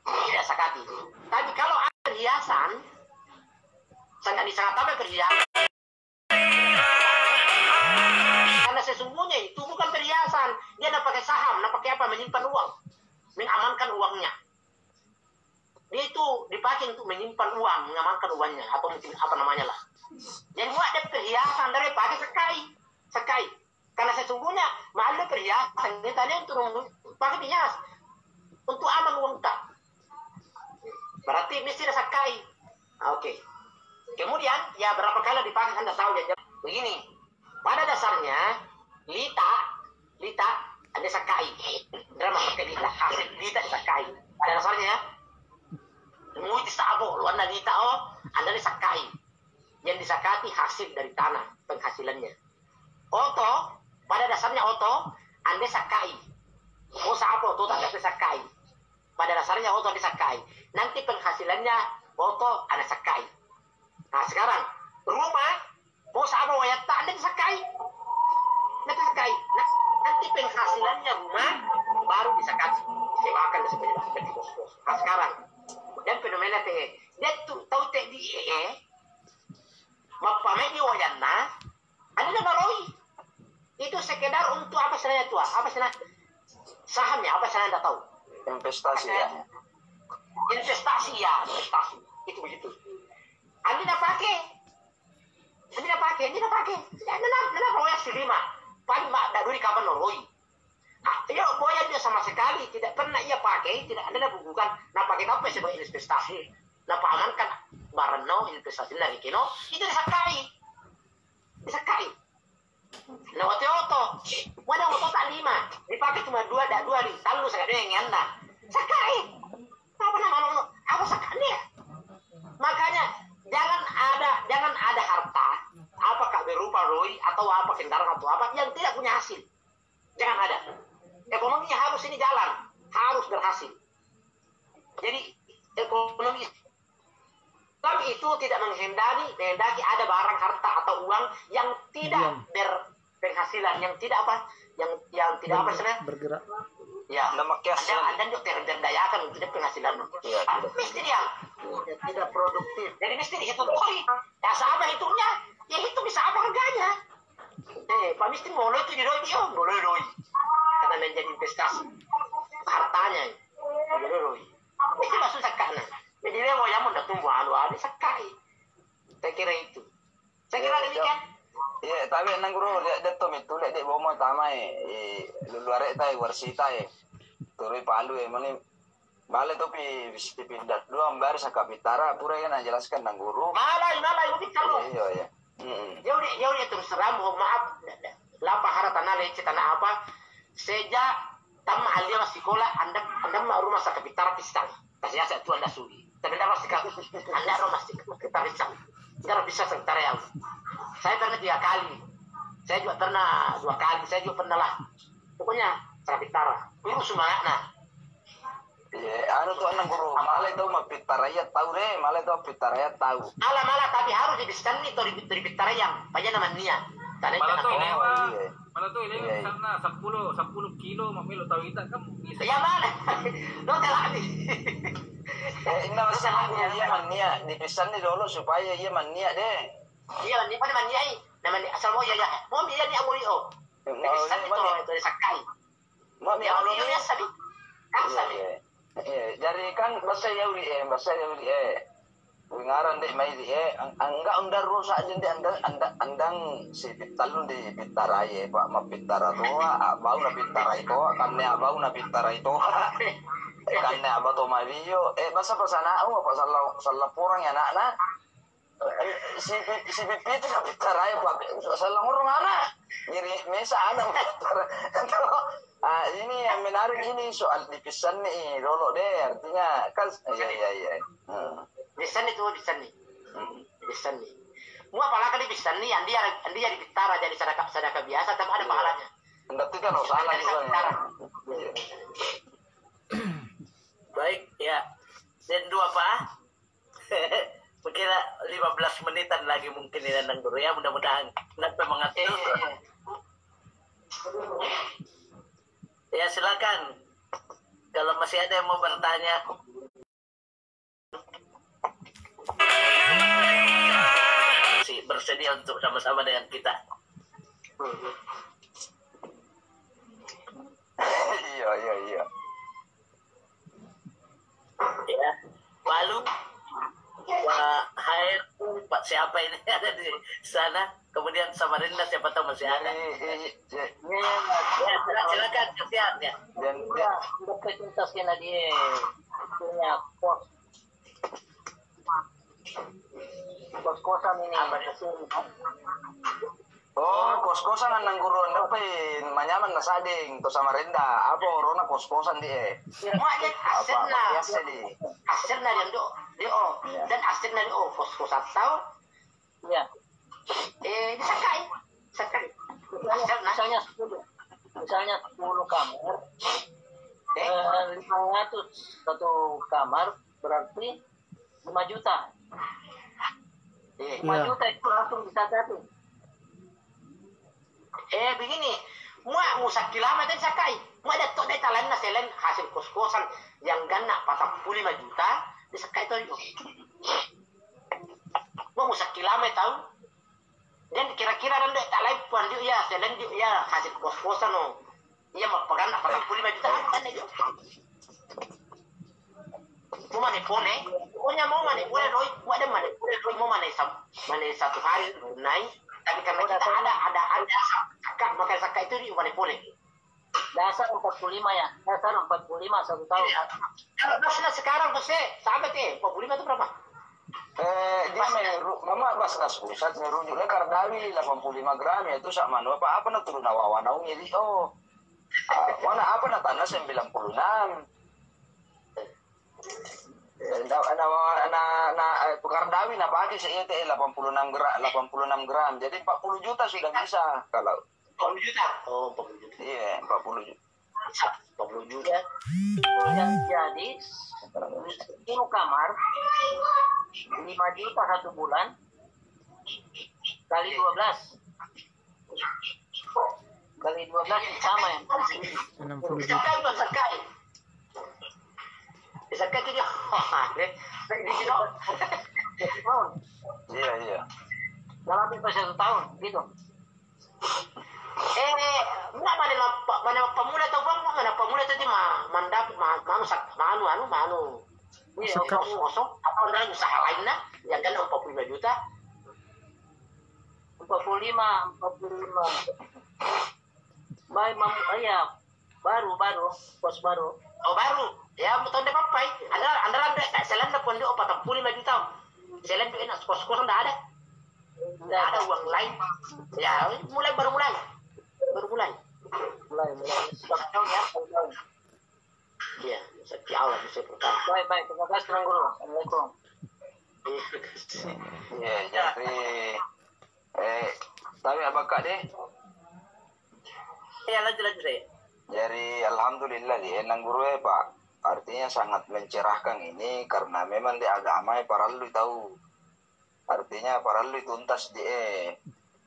Tidak sakati. Tapi kalau ada perhiasan, sangat disangat apa perhiasan? Karena sesungguhnya itu bukan perhiasan, dia nak pakai saham, nak pakai apa, menyimpan uang, mengamankan uangnya. Dia itu dipakai untuk menyimpan uang, mengamankan uangnya, atau mungkin apa namanya lah. Jadi buat ada perhiasan dari pakai sekai. Karena sesungguhnya mahal perhiasan kita ini untuk pakai hias, untuk aman uang tak. Berarti mesti ada sekai. Oke. Kemudian ya berapa kali dipakai Anda tahu ya. Begini, pada dasarnya lita ada sekai. Drama pakai lita, hasil lita sekai. Pada dasarnya mau disabo luar lita Anda disakai. Yang disakati hasil dari tanah penghasilannya. Oto, pada dasarnya oto Anda sakai. Mau apa oto tak ada sakai. Pada dasarnya oto disakai. Nanti penghasilannya oto Anda sakai. Nah sekarang rumah mau apa wayat tak Anda disakai. Nanti sakai. Nah, nanti penghasilannya rumah baru disakati. Sewakan seperti bos-bos. Nah sekarang dan fenomena teh dia tuh tahu teh di mapamai di wayana ada nabaroi itu sekedar untuk apa sebenarnya tua apa sebenarnya sahamnya apa sebenarnya anda tahu Investasi ya. investasi itu begitu anda nak pakai anda roya silima paling mak dari kapan noroi ya boya dia sama sekali tidak pernah ia pakai tidak anda bukan nak pakai apa sebagai investasi nak amankan barang investasi lagi kino itu disakai nah waktu oto wadah oto tak 5 dipakai cuma 2 di talu saya yang anda sakai apa sakanya makanya jangan ada harta apakah berupa roi atau apa kendaraan atau apa yang tidak punya hasil jangan ada ekonominya harus ini jalan harus berhasil jadi ekonomi Islam itu tidak menghendaki ada barang harta atau uang yang tidak berpenghasilan, yang tidak yang tidak apa sih? bergerak. Ya, Nama kias. Anda juga terdayakan untuk dia penghasilan. Iya, Mesti dia tidak produktif. Jadi mesti dihitung koi. Ya sama hitungnya, ya hitung bisa apa harganya. Pak mesti mulai itu di doi, mulai. Karena menjadi investasi hartanya, mulai. Mesti masuk sakana. Jadi dia mau yang mau tumbuh anu sakai. Saya kira itu. Saya kira demikian. Iya, tapi nang guru dia tom itu dia bawa tama luar eta warsita turui palu mani bale topi bisa pindah dua ambar sakapitara pura kan jelaskan nang guru. Malah itu kalau. Iya. Dia terus terang mohon maaf. Lapa haratan leci tanah apa? Sejak tamat alia sekolah anda rumah sakapitara pisang. Kasih saya tu anda sudi. Tapi anda masih anda rumah sakapitara pisang. Anda bisa sekitar yang. Saya pernah 3 kali. Saya juga pernah 2 kali. Saya juga pernah lah. Pokoknya Sarapitara. Guru semangatnya. Iya, anu tuh nang guru. Malah itu mah pitaraya tahu deh. Malah itu pitaraya tahu. Malah tapi harus dibisikkan nih dari pitarayang. Pajak namanya. Malah tuh ini iya. malah tuh ini misalnya 10 kilo mamilo tahu kita kan bisa. Ya mana? Lo telah nih. Ini masa nang guru dia mania. Dipesan nih dulu supaya dia mania deh. Iya, ni pada mania ini. Namanya asal mau ya. Mau dia ni amuri oh. Dibisikkan itu disakai. Mau Ya mialo dia nih. sabi. Sabi. Iya, jadi kan bahasa Yahudi Wingaran deh mai enggak undar rusak aja deh andang si pitalun di pitaraye pak ma pitara toa bau na pitara itu kanne bau na pitara itu kanne abau to mario bahasa pasanau apa salah porang ya anak si pipi itu na pitaraye pak salah orang anak nyeri mesa anak ini yang menarik ini soal dipisan nih dulu deh artinya kan iya Bisan nih. Mau apalah kali bisan nih, andi jadi pitara jadi sadaka biasa, tapi ada pahalanya. Berarti kan salah juga ya. Baik, ya. Dan 2 apa? Kira 15 menitan lagi mungkin ini nang guru ya, mudah-mudahan nanti mengatur. Ya silakan. Kalau masih ada yang mau bertanya. Bersedia untuk sama-sama dengan kita. Iya. Ya, lalu Pak Hair, Pak siapa ini ada di sana? Kemudian Samarinda siapa tahu masih ada. Silakan kasihan ya. Dan presentasinya dia punya kos-kosan ini. Kos-kosan nang guru ndapin manyaman na sading to Samarinda. Apa orona kos-kosan dia. Maknya asetna. Biasa di. Asetna dia dan asetna dia kos-kosan tahu. Iya. Disakai. Misalnya 10 kamar. 500 satu kamar berarti 5 juta. 5 juta itu langsung bisa jatuh. Begini, mau sakilama dan sakai. Mau ada tuh data lain selain hasil kos-kosan yang gana 45 juta, disakai itu. Mau sakilama tahu? Dan kira-kira dan data lain pun dia selain dia hasil kos-kosan Ia mau pegang 45 juta kan dia. Mau mana pone? Pokoknya mau mana pone doi, ada mana pone doi mau mana 1 hari naik. Tapi karena kita ada sakat, maka sakat itu di mana pone. Dasar 45 ya, dasar 45 1 tahun. Kalau dasar sekarang tuh sampai 45 itu berapa? Dia mama basnas pusat merujuknya Kardawi 85 gram ya itu sama apa na turun awawanau jadi mana apa na tanah 96 Kardawi na pagi saya 86 gram jadi 40 juta sudah bisa kalau 40 juta. Oh, 40 juta. Iya, 40 juta. 40 juta. Yang jadi 10 kamar 5 juta 1 bulan kali 12. kali 12 sama ya. 60 juta. Sakai ba sakai? Sakai ke dia. Di sini. Tahun. Iya. Dalam lebih 1 tahun gitu. Enggak mana pemula atau bang mana pemula tadi mandap manu. Iya, Sekap. kosong. Apa ada usaha lain nah? Yang kan 45 juta. 45. Baik, iya. Baru, pos baru. Oh baru. Ya tahun depan papai. Anda selain dapat pondok 45 juta. Selain itu enak kos-kosan dah ada. Tidak ada uang lain. Ya baru mulai. Mulai. Tahun ya, tahun. Iya, sekian lah bisa perkara. Baik, terima kasih Tuan Guru. Assalamualaikum. Iya, jadi tapi apa Kak deh? Ya, lanjut saya. Jadi alhamdulillah deh, nang guru Pak. Artinya sangat mencerahkan ini karena memang di agama para lu tahu. Artinya para lu tuntas di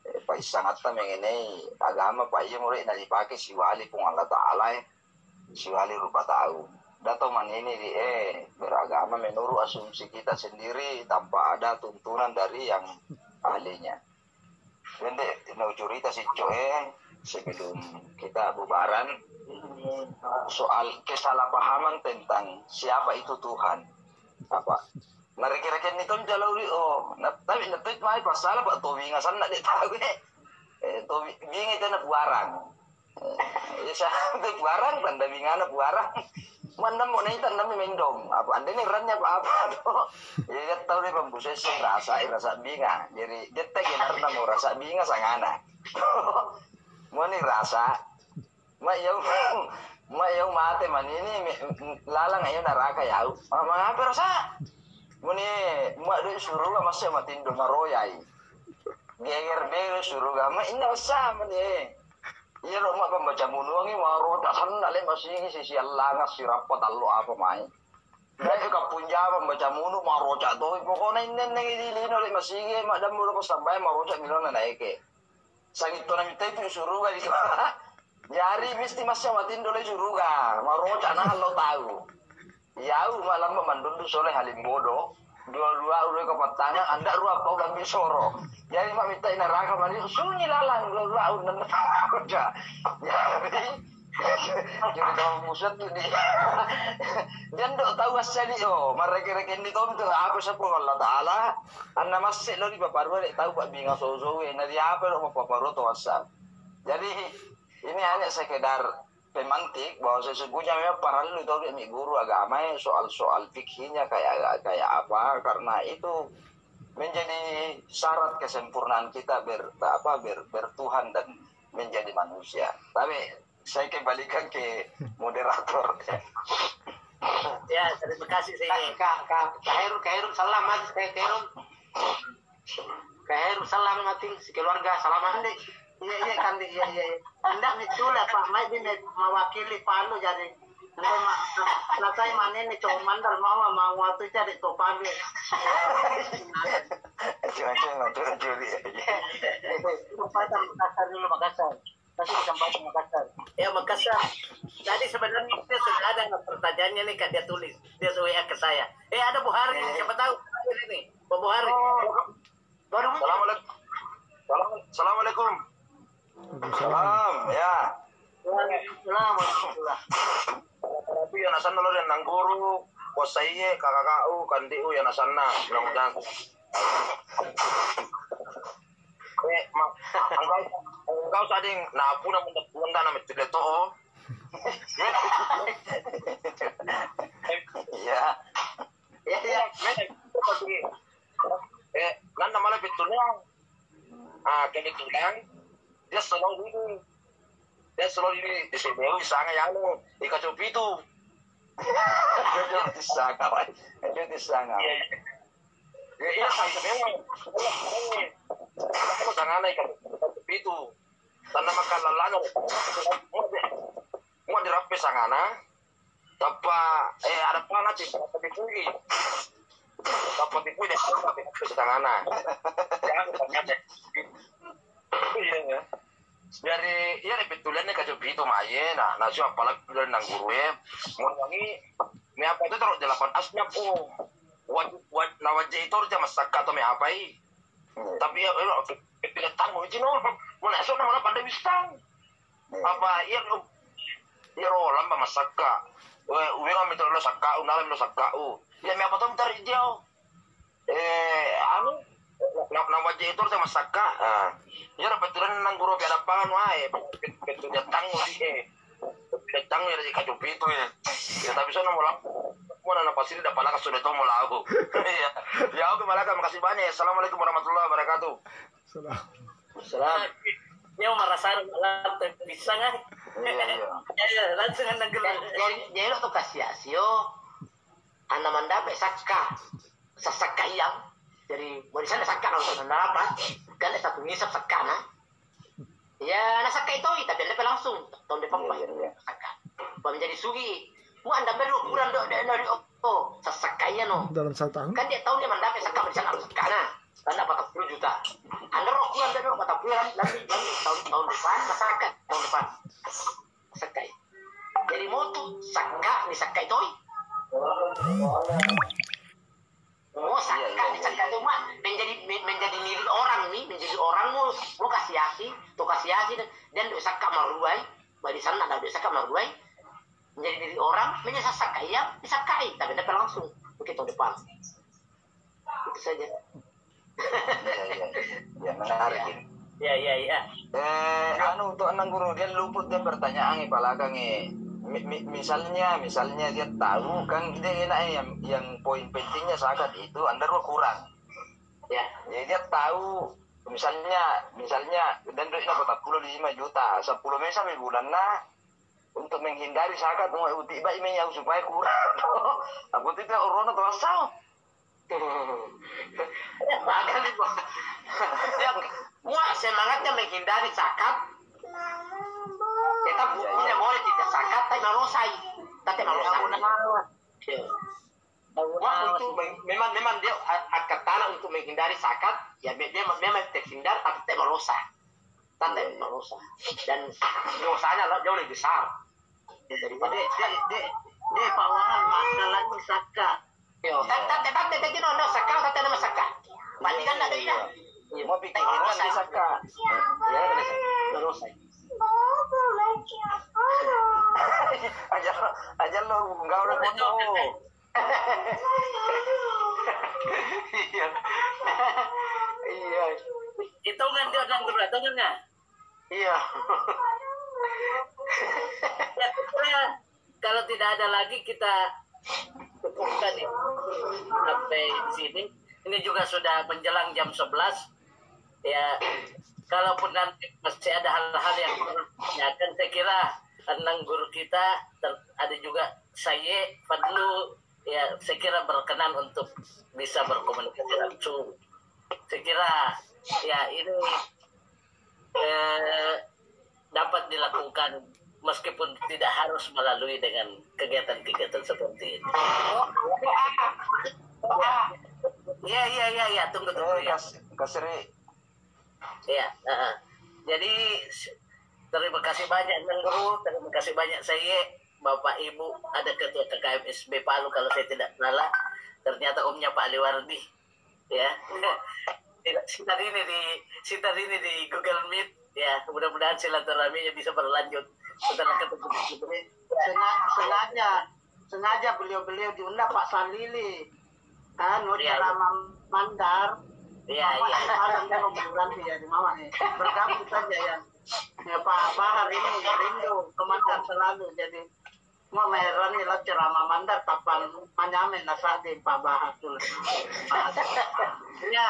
Pak sangat mengenai agama Pak iya mulai nak dipakai si wali pun Allah Taala si wali rupa tahu. Datang man ini di beragama menurut asumsi kita sendiri tanpa ada tuntunan dari yang ahlinya. Jadi mau cerita si sebelum kita bubaran soal kesalahpahaman tentang siapa itu Tuhan. Apa? Mereka ini kan jalau di tapi nanti mai pasal Pak Tobi ngasan nak ditahu Tobi bingi tanah buarang. Ya saya buarang tanda bingana buarang. Mana mau nih tanda mendong. Apa anda ini rannya apa tuh? Ya tahu deh pembusnya rasa binga. Jadi detek yang karena mau rasa binga sangana. Mau nih rasa. Mak yau mate man ini lalang ayo neraka yau. Mengapa rasa? Muni mak dia suruh masih matiin do maroyai. Geger beger suruh mak ini usah muni. Iya lo mak pembaca munuang ini maro tak sana le masih ini sisi Allah ngasih rapat allo apa mai. Dia juga punya pembaca munu maro cak tuh pokoknya ini lino le masih ini mak dan mulu sampai maro cak milona naik ke. Sangit tu nami tapi suruh gak itu. Jari mesti masih matiin do le suruh gak maro cak nah lo tahu. Yau malam memandun soleh halim bodoh. Dua-dua udah kepatangan anda ruap kau dan bisoro. Jadi mak minta neraka mandi sunyi lalang dua-dua udah udah. Jadi kalau musat tuh dia. Dia ndak tahu asal dia. Mereka ini tahu tu apa siapa Allah Taala. Anda masih lo di paparu dia tahu pak binga sozo ini dia apa lo paparu tu asal. Jadi ini hanya sekedar pemantik bahwa sesungguhnya memang para lu tahu dia guru agama soal fikihnya kayak apa karena itu menjadi syarat kesempurnaan kita bertuhan dan menjadi manusia. Tapi saya kembalikan ke moderator. Ya, terima kasih saya. Kak Herun salam mas Herun salam mati sekeluarga salam ande. Iya kan iya. Anda mitulah Pak Mai di mewakili Palu jadi. Nakai mana ni cuma mandar mau waktu cari topabe. Macam curi. Makassar dulu Makassar. Kasih kesempatan Makassar. Ya Makassar. Tadi sebenarnya dia sudah ada pertanyaannya nih Kak dia tulis. Dia WA ke saya. Ada Buhari siapa tahu ini. Pak Buhari. Baru Assalamualaikum. Salam ya. Alhamdulillah. Tapi yang nasan lo dan nang guru, bos saya kakak kandiu yang nasan na bilang engkau sading napu na munda na metode to. Ya. Nanda malah betulnya. Kini tulang dia selalu ini di sini sangat yang dikasih itu dia disangka ya sampai memang aku sangat naik itu tanah makan lalana mau dirapi sangana apa ada panah sih tapi tinggi apa tipu deh tapi sangana ya aku tanya deh iya dari ya repetulannya kacau itu maye nah nasi apalagi dari nang guru ya ngurangi me apa itu terus 8 asnya na wajah itu harus masaka atau me apa tapi ya pilih tanggung itu no mau nasok nama pandai bisa apa ya rolam ba masaka uwe kami terus lo saka unalam lo saka ya me apa tuh ntar jauh anu na wajah itu harus masaka ya repetulan nang guru biar apa wae betul datang lagi datang ya dari kacau itu ya tapi sana mau nana pasir dapat lah sudah tahu mau lagu ya oke malaka makasih banyak assalamualaikum warahmatullahi wabarakatuh Salam. Dia merasa malam bisa kan? Ya langsung nang gelar. Jadi lo tuh kasih asio. Anak mandape sasaka yang dari barisan sakka kalau sana apa? Kan satu ngisap sakka nah. Ya nasaka itu tapi dia langsung tahun depan sakka. Menjadi sugi. Mu anda perlu kurang dari sasaka ya no. Dalam 1 tahun. Kan dia tahu dia mandape sakka barisan harus sakka nah. Kan dapat 40 juta. Anda rok kurang dari 40 lagi tahun depan masyarakat tahun depan sakai. Jadi mau tuh sakka ni sakai itu. Oh sakka ni sakka itu mah menjadi milik orang nih menjadi orang mau kasih asi dan doa sakka maruai bagi sana ada doa sakka maruai menjadi milik orang menjadi sakai ya disakai tapi dapat langsung begitu depan itu saja. Ya menarik ini. Ya. Anu untuk anak guru dia luput dia pertanyaan palakang misalnya dia tahu kan dia enak yang poin pentingnya sakat itu anda kurang. Ya, jadi dia tahu misalnya dan duitnya 45 juta 10 mes sampai bulan nah untuk menghindari sakat mau tiba yang supaya kurang. Aku tidak urut atau asal. Bahkan itu semangatnya menghindari zakat tetap bukunya boleh tidak zakat tapi merosai itu memang dia akan tanah untuk menghindari zakat ya dia memang terhindar tapi tidak merosak dan dosanya jauh lebih besar daripada dia pawangan masalahnya zakat. Tapi no saka tapi nama saka. Berarti kan ada ida. Mau pikiran di saka. Ya terus. Ajar lo enggak udah foto. Iya. Hitungan dia dan hitungannya. Iya. Kalau tidak ada lagi kita cukupkan ya sampai di sini. Ini juga sudah menjelang jam 11 ya. Kalaupun nanti masih ada hal-hal yang akan saya kira enang guru kita ada juga saya Fadlu ya saya kira berkenan untuk bisa berkomunikasi langsung. Saya kira ya ini dapat dilakukan meskipun tidak harus melalui dengan kegiatan-kegiatan seperti ini. Ya, tunggu ya. Kasri. Ya, jadi terima kasih banyak Guru, terima kasih banyak saya, Bapak Ibu, ada Ketua KKMSB Palu kalau saya tidak salah, ternyata Omnya Pak Liwardi, ya. Sitar ini di Google Meet, ya. Mudah-mudahan silaturahminya bisa berlanjut. Setelah ketemu sengaja beliau diundang Pak Salili kan ceramah Mandar bergabung saja ya Pak Bahar ini rindu komandan selalu jadi mau merani lah ceramah Mandar kapan menyamin nasadi Pak Bahar dulu ya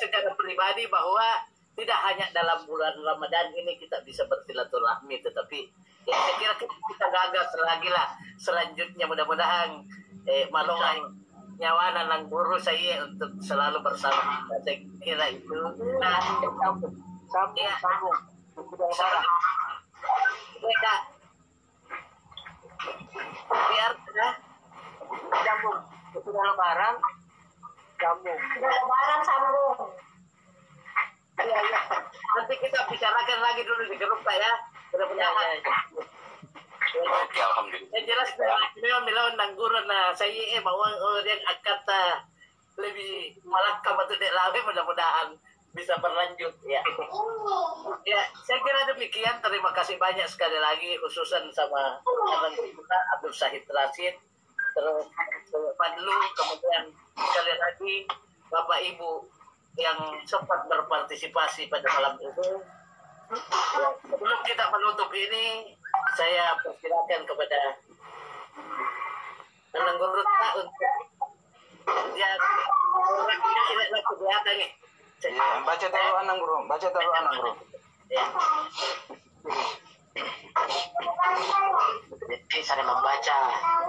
secara pribadi bahwa tidak hanya dalam bulan Ramadan ini kita bisa bersilaturahmi, tetapi ya saya kira kita gagal lagi lah selanjutnya mudah-mudahan malungai nyawa dan guru saya untuk selalu bersama kita. Saya kira itu sambung mereka biar sambung sudah lebaran sambung Iya, iya. Nanti kita bicarakan lagi dulu di grup Pak ya. Mudah-mudahan. Oke, alhamdulillah. Yang jelas memang melawan nangguran nah saya bahwa orang yang akan lebih malakam atau tidak lawe mudah-mudahan bisa berlanjut ya. Ya, saya kira demikian. Terima kasih banyak sekali lagi khususan sama teman kita Abdul Syahid Rashid, terus Fadlu, kemudian sekali lagi Bapak Ibu yang sempat berpartisipasi pada malam itu. Ya, sebelum kita menutup ini, saya persilakan kepada Anang Gurutna untuk dia orangnya tidak kelihatan nih. Ya, baca taruh Anang Bro, baca taruh Anang Bro. Ya. Jadi saya membaca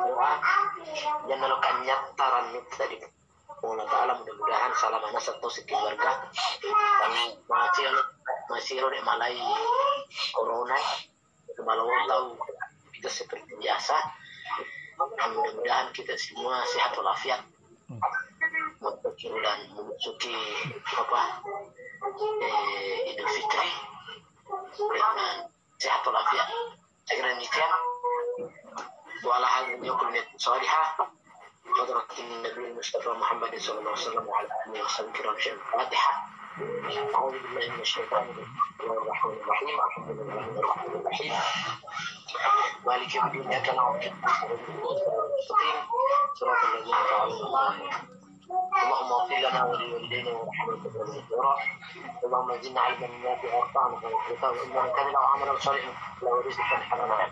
doa yang melakukan nyataran tadi. Allah Ta'ala mudah-mudahan salam anak satu sekeluarga kami masih oleh malai corona malah tahu kita seperti biasa. Mudah-mudahan kita semua sehat walafiat dan memasuki Idul Fitri dengan sehat walafiat. Saya kira demikian. Wala hal yakul niat salihah. حضرة النبي المصطفى محمد صلى الله عليه وسلم وعلى آله وصحبه الكرام شيء الفاتحة. أعوذ بالله من الشيطان الرجيم الحمد لله الرحمن الرحيم مالك يوم الدين إياك نعبد المستقيم صراط الذين أنعمت عليهم اللهم اغفر لنا ولوالدينا ورحمتك والغفران اللهم زدنا علما نافعا وارفعنا من الخطاب وإننا كان له عملا صالحا له رزقا حلالا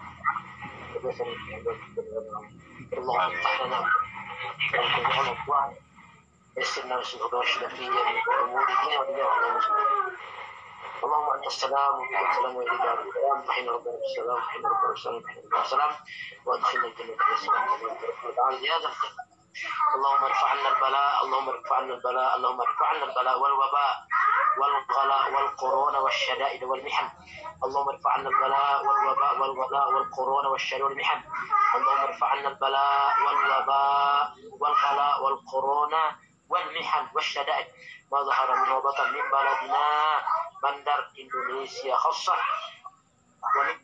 اللهم افتح لنا وانفعنا الأبواب يسرنا وسهل رشدا في جميع أمورنا وإياك اللهم أنت السلام والسلام إليك السلام حين ربنا السلام حين ربنا السلام حين ربنا السلام وأدخلنا الجنة والسلام وتعالى يا ذا اللهم ارفع عنا البلاء اللهم ارفع عنا البلاء اللهم ارفع عنا البلاء والوباء والغلاء والقرون والشدائد والمحن اللهم ارفع عنا البلاء والوباء والغلاء والقرون والشدائد والمحن اللهم ارفع عنا البلاء والوباء والغلاء والقرون والمحن والشدائد ما ظهر منه وبطن من بلدنا بندر إندونيسيا خاصة ومن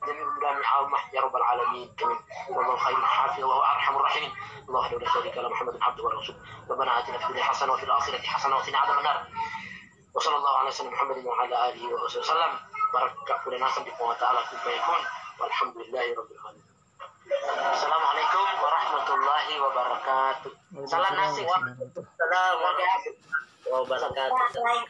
جميع بلاد العامة يا رب العالمين والله خير الحافظ وهو أرحم الراحمين الله وحده لا شريك له محمد عبده ورسوله ربنا آتنا في الدنيا حسنة وفي الآخرة حسنة وقنا عذاب النار وصلى الله على سيدنا محمد وعلى آله وصحبه وسلم بارك لنا سبحانه وتعالى كن فيكون والحمد لله رب العالمين. Assalamualaikum warahmatullahi wabarakatuh. Salam nasi. Assalamualaikum warahmatullahi wabarakatuh.